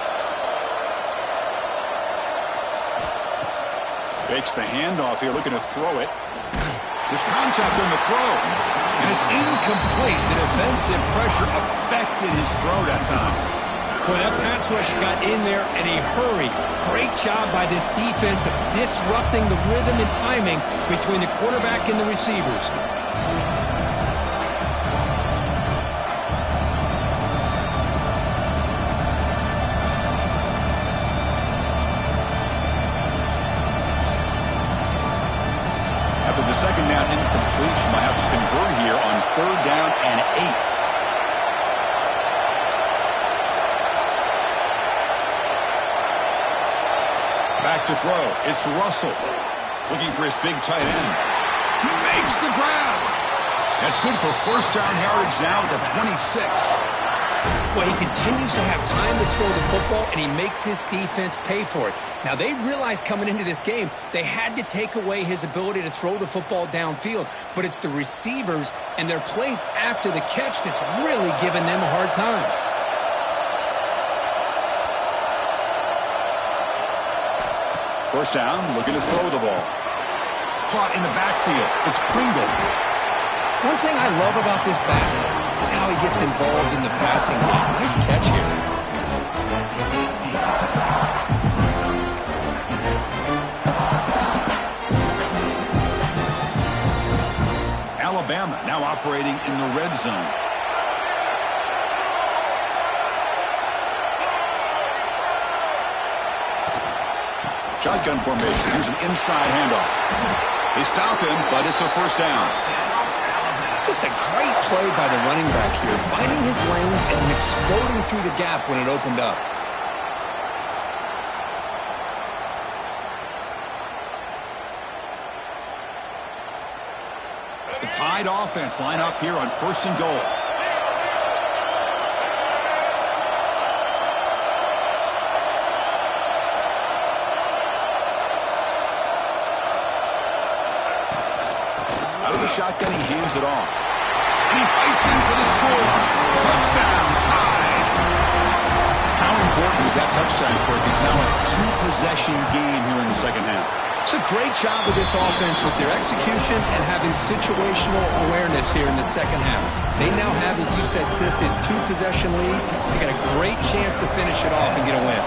Fakes the handoff here, looking to throw it. There's contact on the throw, and it's incomplete. The defensive pressure affected his throw that time. Boy, that pass rush got in there in a hurry. Great job by this defense of disrupting the rhythm and timing between the quarterback and the receivers. Second down incompletion. Might have to convert here on third down and 8. Back to throw. It's Russell looking for his big tight end. He makes the grab. That's good for first down yardage now at the 26. Well, he continues to have time to throw the football, and he makes his defense pay for it. Now, they realized coming into this game they had to take away his ability to throw the football downfield, but it's the receivers and their plays after the catch that's really giving them a hard time. First down, looking to throw the ball. Caught in the backfield. It's Pringle. One thing I love about this back is how he gets involved in the passing game. Nice catch here. Alabama now operating in the red zone. Shotgun formation. Here's an inside handoff. They stop him, but it's a first down. Just a great play by the running back here, finding his lanes and then exploding through the gap when it opened up. The tie Tide offense line up here on 1st and goal. Out of the shotgun, he hands it off. And he fights in for the score. Touchdown, Tide. How important is that touchdown, Kirk? It's now a 2-possession game here in the second half. It's a great job of this offense with their execution and having situational awareness here in the second half. They now have, as you said, Chris, this 2-possession lead. They got a great chance to finish it off and get a win.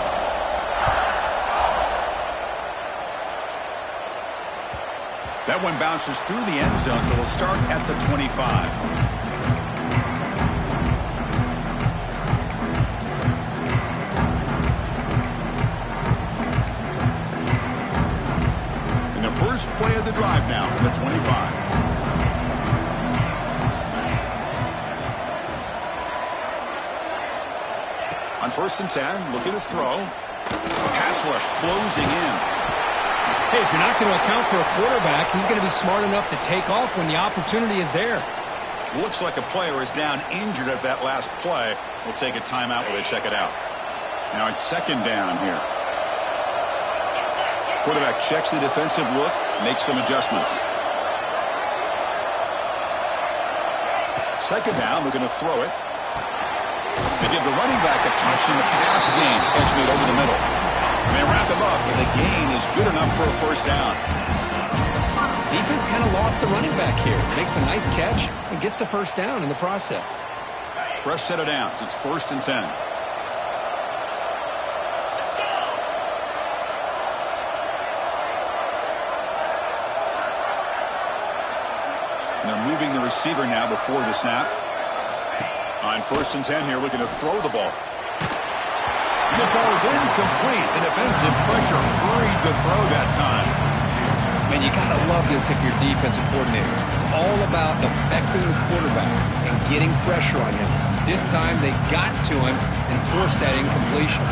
That one bounces through the end zone, so they'll start at the 25. First play of the drive now from the 25. On 1st and 10, looking to throw. Pass rush closing in. Hey, if you're not going to account for a quarterback, he's going to be smart enough to take off when the opportunity is there. Looks like a player is down injured at that last play. We'll take a timeout while they check it out. Now it's 2nd down here. Quarterback checks the defensive look, makes some adjustments. 2nd down, we're going to throw it. They give the running back a touch in the pass game. Edge made over the middle. And they wrap him up, and the gain is good enough for a 1st down. Defense kind of lost a running back here. Makes a nice catch and gets the 1st down in the process. Fresh set of downs. It's 1st and 10. They're moving the receiver now before the snap. On 1st and 10 here, looking to throw the ball. And it falls incomplete. The defensive pressure hurried to throw that time. Man, you got to love this if you're defensive coordinator. It's all about affecting the quarterback and getting pressure on him. This time they got to him and forced that incompletion.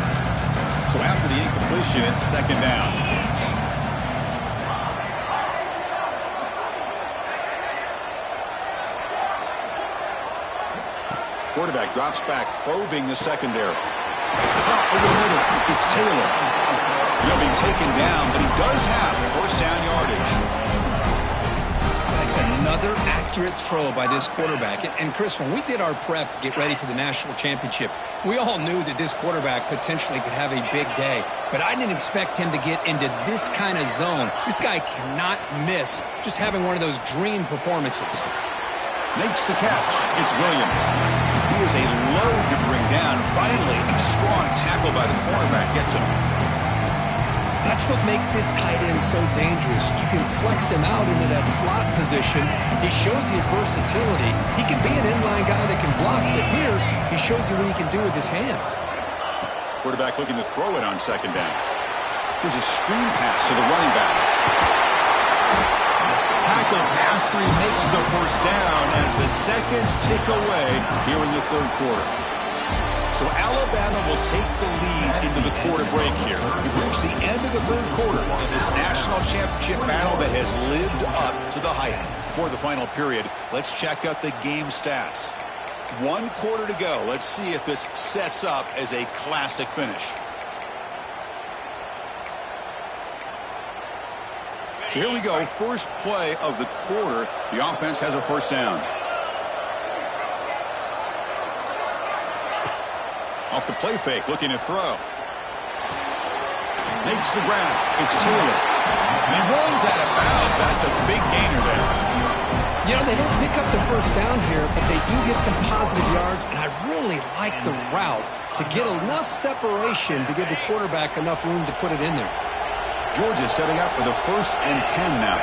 So after the incompletion, it's 2nd down. Quarterback drops back, probing the secondary. Top over the middle. It's Taylor. He'll be taken down, but he does have 1st down yardage. That's another accurate throw by this quarterback. And Chris, when we did our prep to get ready for the national championship, we all knew that this quarterback potentially could have a big day. But I didn't expect him to get into this kind of zone. This guy cannot miss just having one of those dream performances. Makes the catch. It's Williams. He is a load to bring down. Finally, a strong tackle by the cornerback gets him. That's what makes this tight end so dangerous. You can flex him out into that slot position. He shows you his versatility. He can be an inline guy that can block, but here he shows you what he can do with his hands. Quarterback looking to throw it on 2nd down. Here's a screen pass to the running back. Tackle after he makes the 1st down as the seconds tick away here in the 3rd quarter. So Alabama will take the lead into the quarter break here. We've reached the end of the 3rd quarter in this national championship battle that has lived up to the hype. Before the final period, let's check out the game stats. 1 quarter to go. Let's see if this sets up as a classic finish. So here we go, first play of the quarter. The offense has a 1st down. Off the play fake, looking to throw. Makes the grab. It's Taylor. And he runs out of bounds. That's a big gainer there. You know, they don't pick up the 1st down here, but they do get some positive yards, and I really like the route to get enough separation to give the quarterback enough room to put it in there. Georgia setting up for the 1st and 10 now.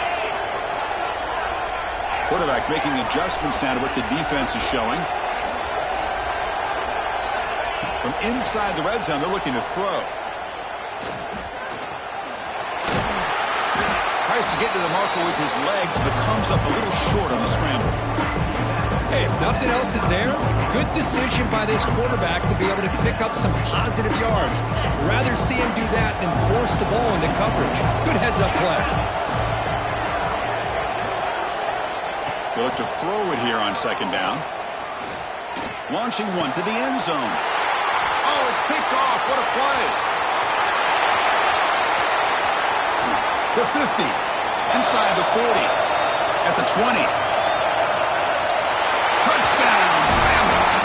Quarterback making adjustments now to what the defense is showing. From inside the red zone, they're looking to throw. Tries to get to the marker with his legs, but comes up a little short on the scramble. Hey, if nothing else is there, good decision by this quarterback to be able to pick up some positive yards. Rather see him do that than force the ball into coverage. Good heads-up play. They look to throw it here on second down. Launching one to the end zone. Oh, it's picked off. What a play. The 50. Inside the 40. At the 20. Touchdown.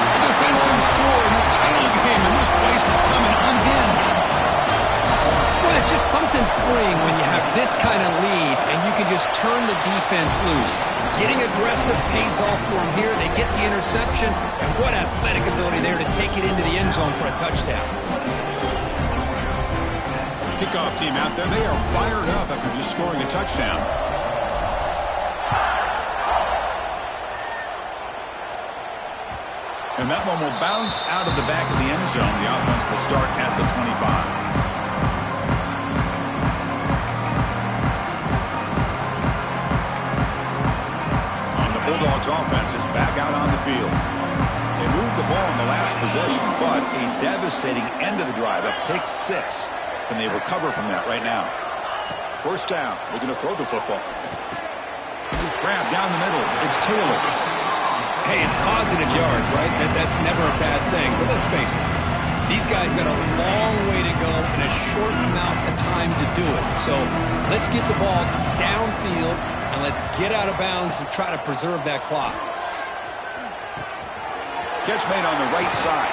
A defensive score in the title game, and this place is coming unhinged. Well, it's just something freeing when you have this kind of lead and you can just turn the defense loose. Getting aggressive pays off for them here. They get the interception, and what athletic ability there to take it into the end zone for a touchdown. Kickoff team out there, they are fired up after just scoring a touchdown. And that one will bounce out of the back of the end zone. The offense will start at the 25. Bulldogs offense is back out on the field. They moved the ball in the last possession, but a devastating end of the drive, a pick six. Can they recover from that right now? First down, looking to throw the football. Grab down the middle. It's Taylor. Hey, it's positive yards, right? That's never a bad thing. But let's face it, these guys got a long way to go in a short amount of time to do it. So let's get the ball downfield, and let's get out of bounds to try to preserve that clock. Catch made on the right side.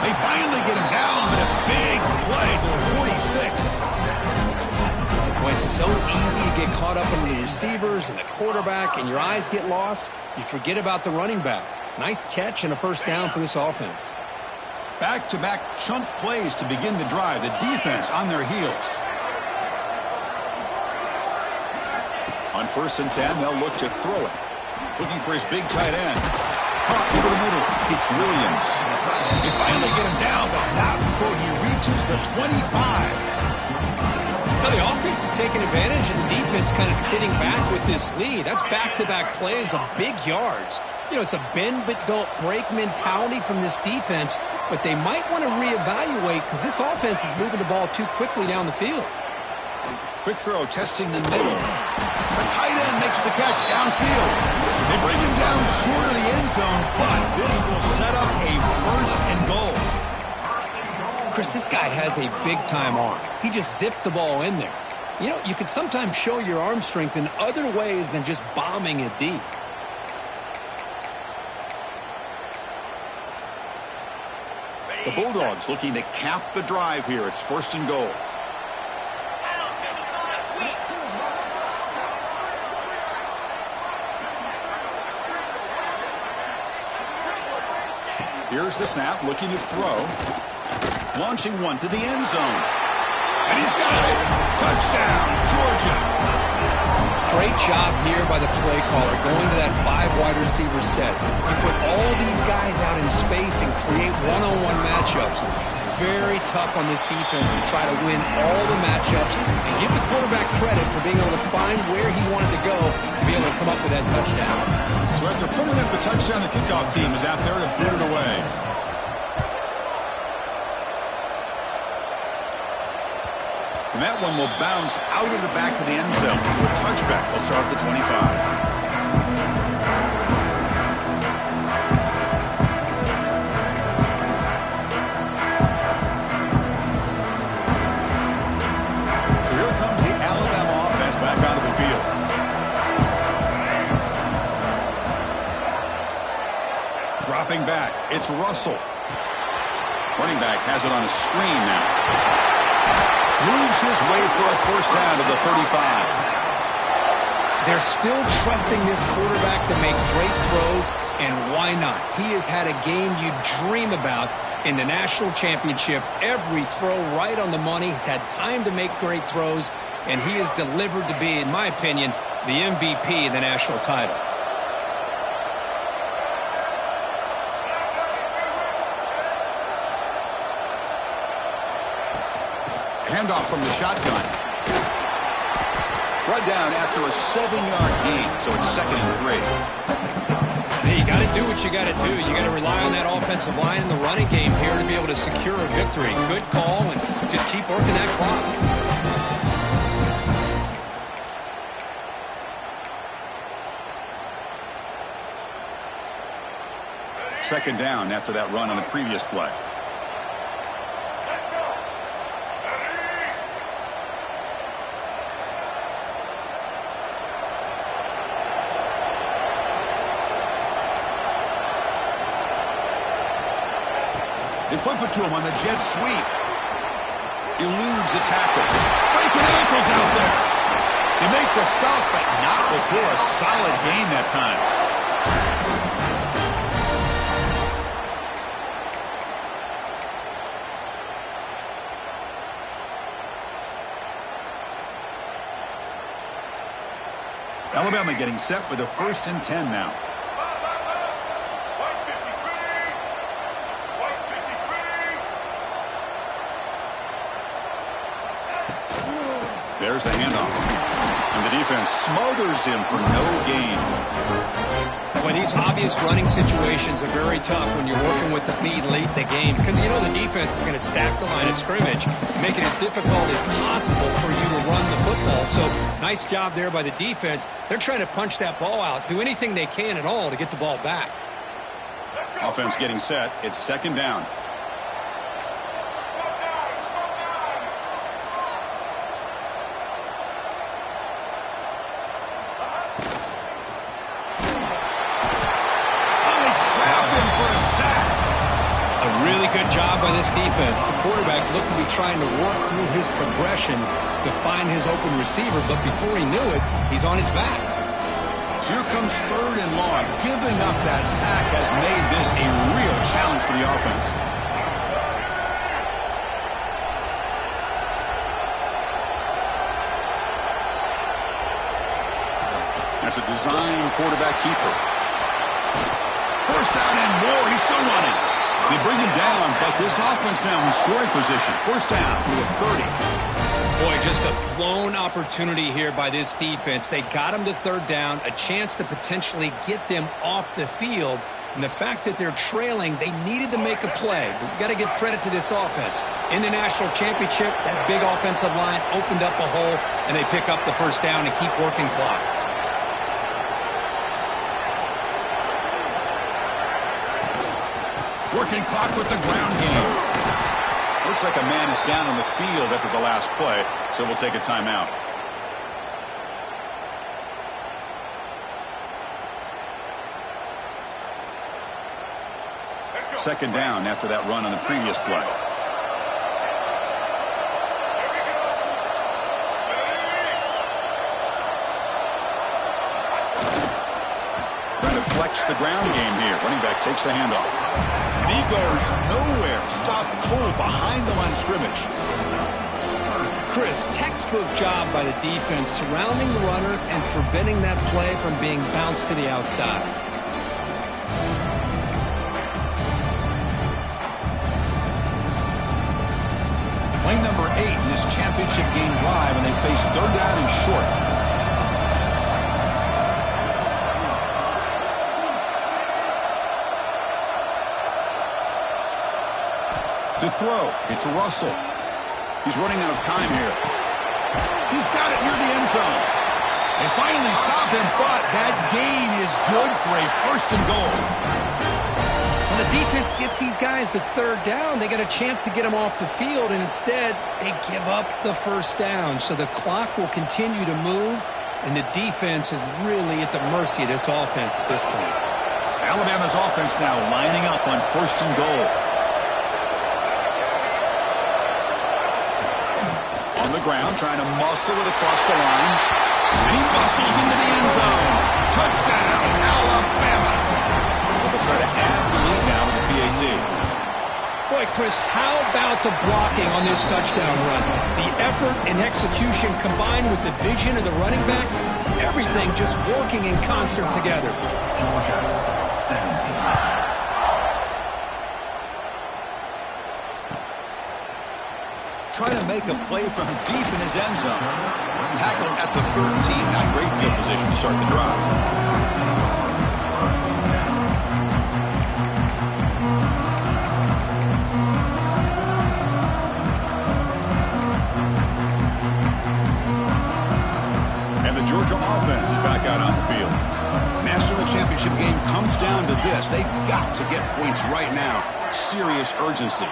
They finally get him down, but a big play to the 46. When it's so easy to get caught up in the receivers and the quarterback and your eyes get lost, you forget about the running back. Nice catch and a first down for this offense. Back-to-back chunk plays to begin the drive. The defense on their heels. On 1st and 10, they'll look to throw it. Looking for his big tight end. Caught over the middle. It's Williams. They finally get him down, but not before he reaches the 25. Now the offense is taking advantage, and the defense kind of sitting back with this lead. That's back-to-back plays of big yards. You know, it's a bend-but-don't-break mentality from this defense, but they might want to reevaluate because this offense is moving the ball too quickly down the field. Quick throw, testing the middle. The tight end makes the catch downfield. They bring him down short of the end zone, but this will set up a 1st and goal. Chris, this guy has a big-time arm. He just zipped the ball in there. You know, you can sometimes show your arm strength in other ways than just bombing it deep. The Bulldogs looking to cap the drive here. It's 1st and goal. Here's the snap, looking to throw. Launching one to the end zone. And he's got it. Touchdown, Georgia. Great job here by the play caller, going to that 5 wide receiver set. You put all these guys out in space and create one-on-one matchups. It's very tough on this defense to try to win all the matchups and give the quarterback credit for being able to find where he wanted to go to be able to come up with that touchdown. So after putting up the touchdown, the kickoff team is out there to boot it away. And that one will bounce out of the back of the end zone. So a touchback. They'll start at the 25. So here comes the Alabama offense back onto the field. Dropping back. It's Russell. Running back has it on a screen now. Moves his way for a first down to the 35. They're still trusting this quarterback to make great throws, and why not? He has had a game you dream about in the national championship. Every throw right on the money. He's had time to make great throws, and he has delivered to be, in my opinion, the MVP in the national title. Handoff from the shotgun. Brought down after a 7-yard gain, so it's 2nd and 3. Hey, you got to do what you got to do. You got to rely on that offensive line in the running game here to be able to secure a victory. Good call, and just keep working that clock. Second down after that run on the previous play. They flip it to him on the jet sweep. Eludes a tackle. Breaking ankles out there. They make the stop, but not before a solid gain that time. Alabama getting set with a 1st and 10 now. There's the handoff. And the defense smothers him for no gain. Boy, these obvious running situations are very tough when you're working with the lead late in the game because you know the defense is going to stack the line of scrimmage, make it as difficult as possible for you to run the football. So nice job there by the defense. They're trying to punch that ball out, do anything they can at all to get the ball back. Offense getting set. It's 2nd down. Good job by this defense. The quarterback looked to be trying to work through his progressions to find his open receiver, but before he knew it, he's on his back. So here comes 3rd and long. Giving up that sack has made this a real challenge for the offense. That's a design quarterback keeper. 1st down and more. He's still running. They bring him down, but this offense now in scoring position. 1st down from the 30. Boy, just a blown opportunity here by this defense. They got him to 3rd down, a chance to potentially get them off the field. And the fact that they're trailing, they needed to make a play. But you got to give credit to this offense. In the national championship, that big offensive line opened up a hole, and they pick up the 1st down and keep working clock. Working clock with the ground game. Looks like a man is down on the field after the last play, so we'll take a timeout. Second down after that run on the previous play. Trying to flex the ground game here. Running back takes the handoff. And he goes nowhere. Stop cold behind the line of scrimmage. Chris, textbook job by the defense surrounding the runner and preventing that play from being bounced to the outside. Play number 8 in this championship game drive, and they face 3rd down and short. To throw, it's Russell. He's running out of time here. He's got it near the end zone. They finally stop him, but that gain is good for a 1st and goal. Well, the defense gets these guys to 3rd down. They got a chance to get them off the field, and instead they give up the 1st down. So the clock will continue to move, and the defense is really at the mercy of this offense at this point. Alabama's offense now lining up on 1st and goal. On the ground, trying to muscle it across the line. And he muscles into the end zone. Touchdown, Alabama. They'll try to add the lead now with the PAT. Boy, Chris, how about the blocking on this touchdown run? The effort and execution combined with the vision of the running back, everything just working in concert together. Georgia, 17. Trying to make a play from deep in his end zone. Tackled at the 13. Not great field position to start the drive. And the Georgia offense is back out on the field. national championship game comes down to this. They've got to get points right now. Serious urgency.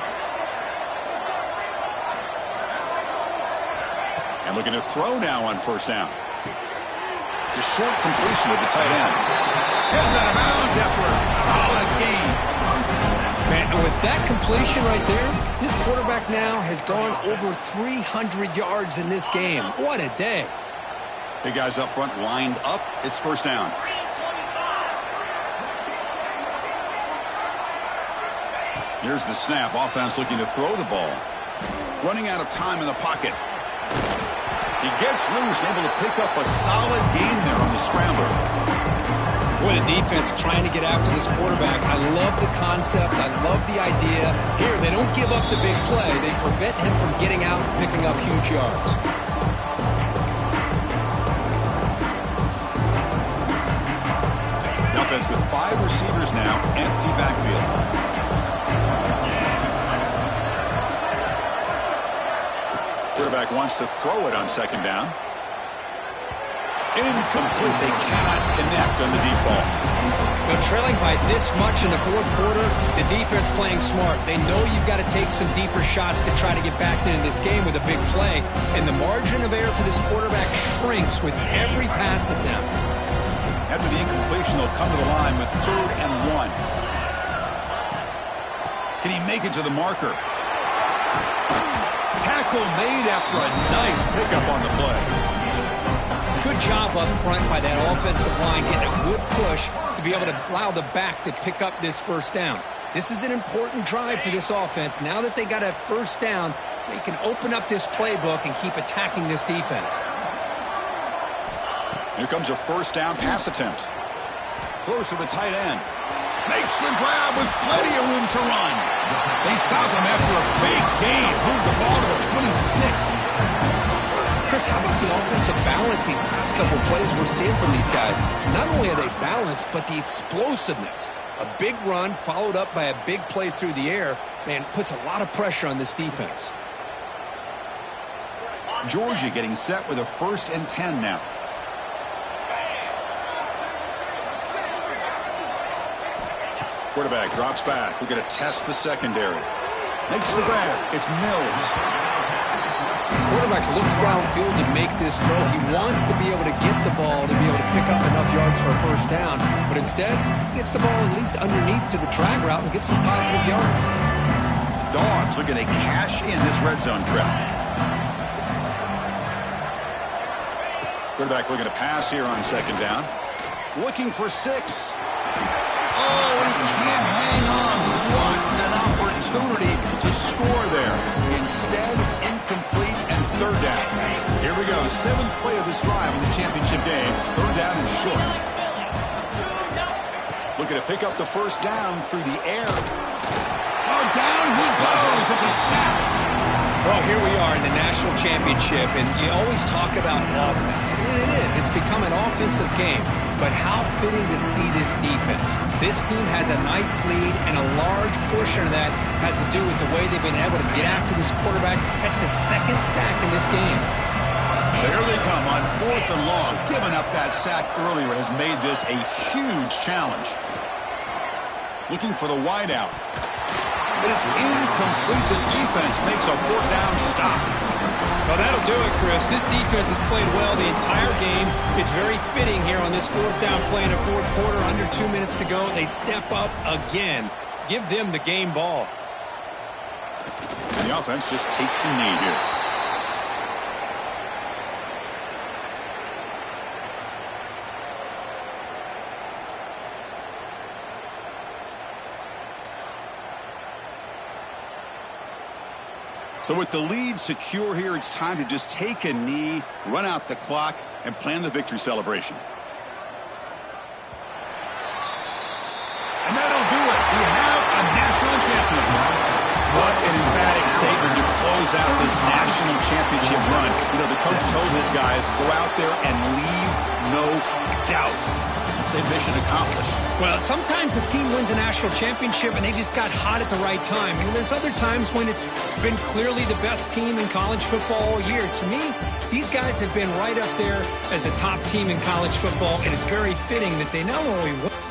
And looking to throw now on first down. The short completion of the tight end. Heads out of bounds after a solid gain. Man, and with that completion right there, this quarterback now has gone over 300 yards in this game. What a day. Big guys up front lined up. It's first down. Here's the snap. Offense looking to throw the ball. Running out of time in the pocket. He gets loose, able to pick up a solid gain there on the scramble. Boy, the defense trying to get after this quarterback. I love the concept. I love the idea. Here, they don't give up the big play. They prevent him from getting out and picking up huge yards. The offense with 5 receivers now, empty backfield. Quarterback wants to throw it on second down. Incomplete. They cannot connect on the deep ball. They're trailing by this much in the fourth quarter. The defense playing smart. They know you've got to take some deeper shots to try to get back into this game with a big play. And the margin of error for this quarterback shrinks with every pass attempt. After the incompletion, they'll come to the line with 3rd and 1. Can he make it to the marker? Tackle made after a nice pickup on the play. Good job up front by that offensive line, getting a good push to be able to allow the back to pick up this first down. This is an important drive for this offense. Now that they got a first down, they can open up this playbook and keep attacking this defense. Here comes a first down pass attempt. Close to the tight end. Makes the grab with plenty of room to run. They stop him after a big gain. Move the ball to the 26. Chris, how about the offensive balance these last couple plays we're seeing from these guys? Not only are they balanced, but the explosiveness. A big run followed up by a big play through the air, man, puts a lot of pressure on this defense. Georgia getting set with a 1st and 10 now. Quarterback drops back. We're going to test the secondary. Makes the grab. It's Mills. Quarterback looks downfield to make this throw. He wants to be able to get the ball to be able to pick up enough yards for a first down. But instead, he gets the ball at least underneath to the drag route and gets some positive yards. The Dogs looking to cash in this red zone trap. Quarterback looking to pass here on second down. Looking for 6. Oh, he can't hang on. What an opportunity to score there. Instead, incomplete and 3rd down. Here we go. 7th play of this drive in the championship game. 3rd down and short. Looking to pick up the first down through the air. Oh, down he goes. It's a sack. Well, here we are in the national championship, and you always talk about offense. And it is. It's become an offensive game. But how fitting to see this defense. This team has a nice lead, and a large portion of that has to do with the way they've been able to get after this quarterback. That's the 2nd sack in this game. So here they come on 4th and long. Giving up that sack earlier has made this a huge challenge. Looking for the wideout. But it's incomplete. The defense makes a 4th down stop. Well, that'll do it, Chris. This defense has played well the entire game. It's very fitting here on this 4th down play in the 4th quarter. Under 2 minutes to go. They step up again. Give them the game ball. And the offense just takes a knee here. So with the lead secure here, it's time to just take a knee, run out the clock, and plan the victory celebration. And that'll do it. We have a national champion. What an emphatic statement to close out this national championship run. You know, the coach told his guys, go out there and leave no doubt. Say mission accomplished. Well, sometimes a team wins a national championship and they just got hot at the right time. And there's other times when it's been clearly the best team in college football all year. To me, these guys have been right up there as a top team in college football, and it's very fitting that they not only won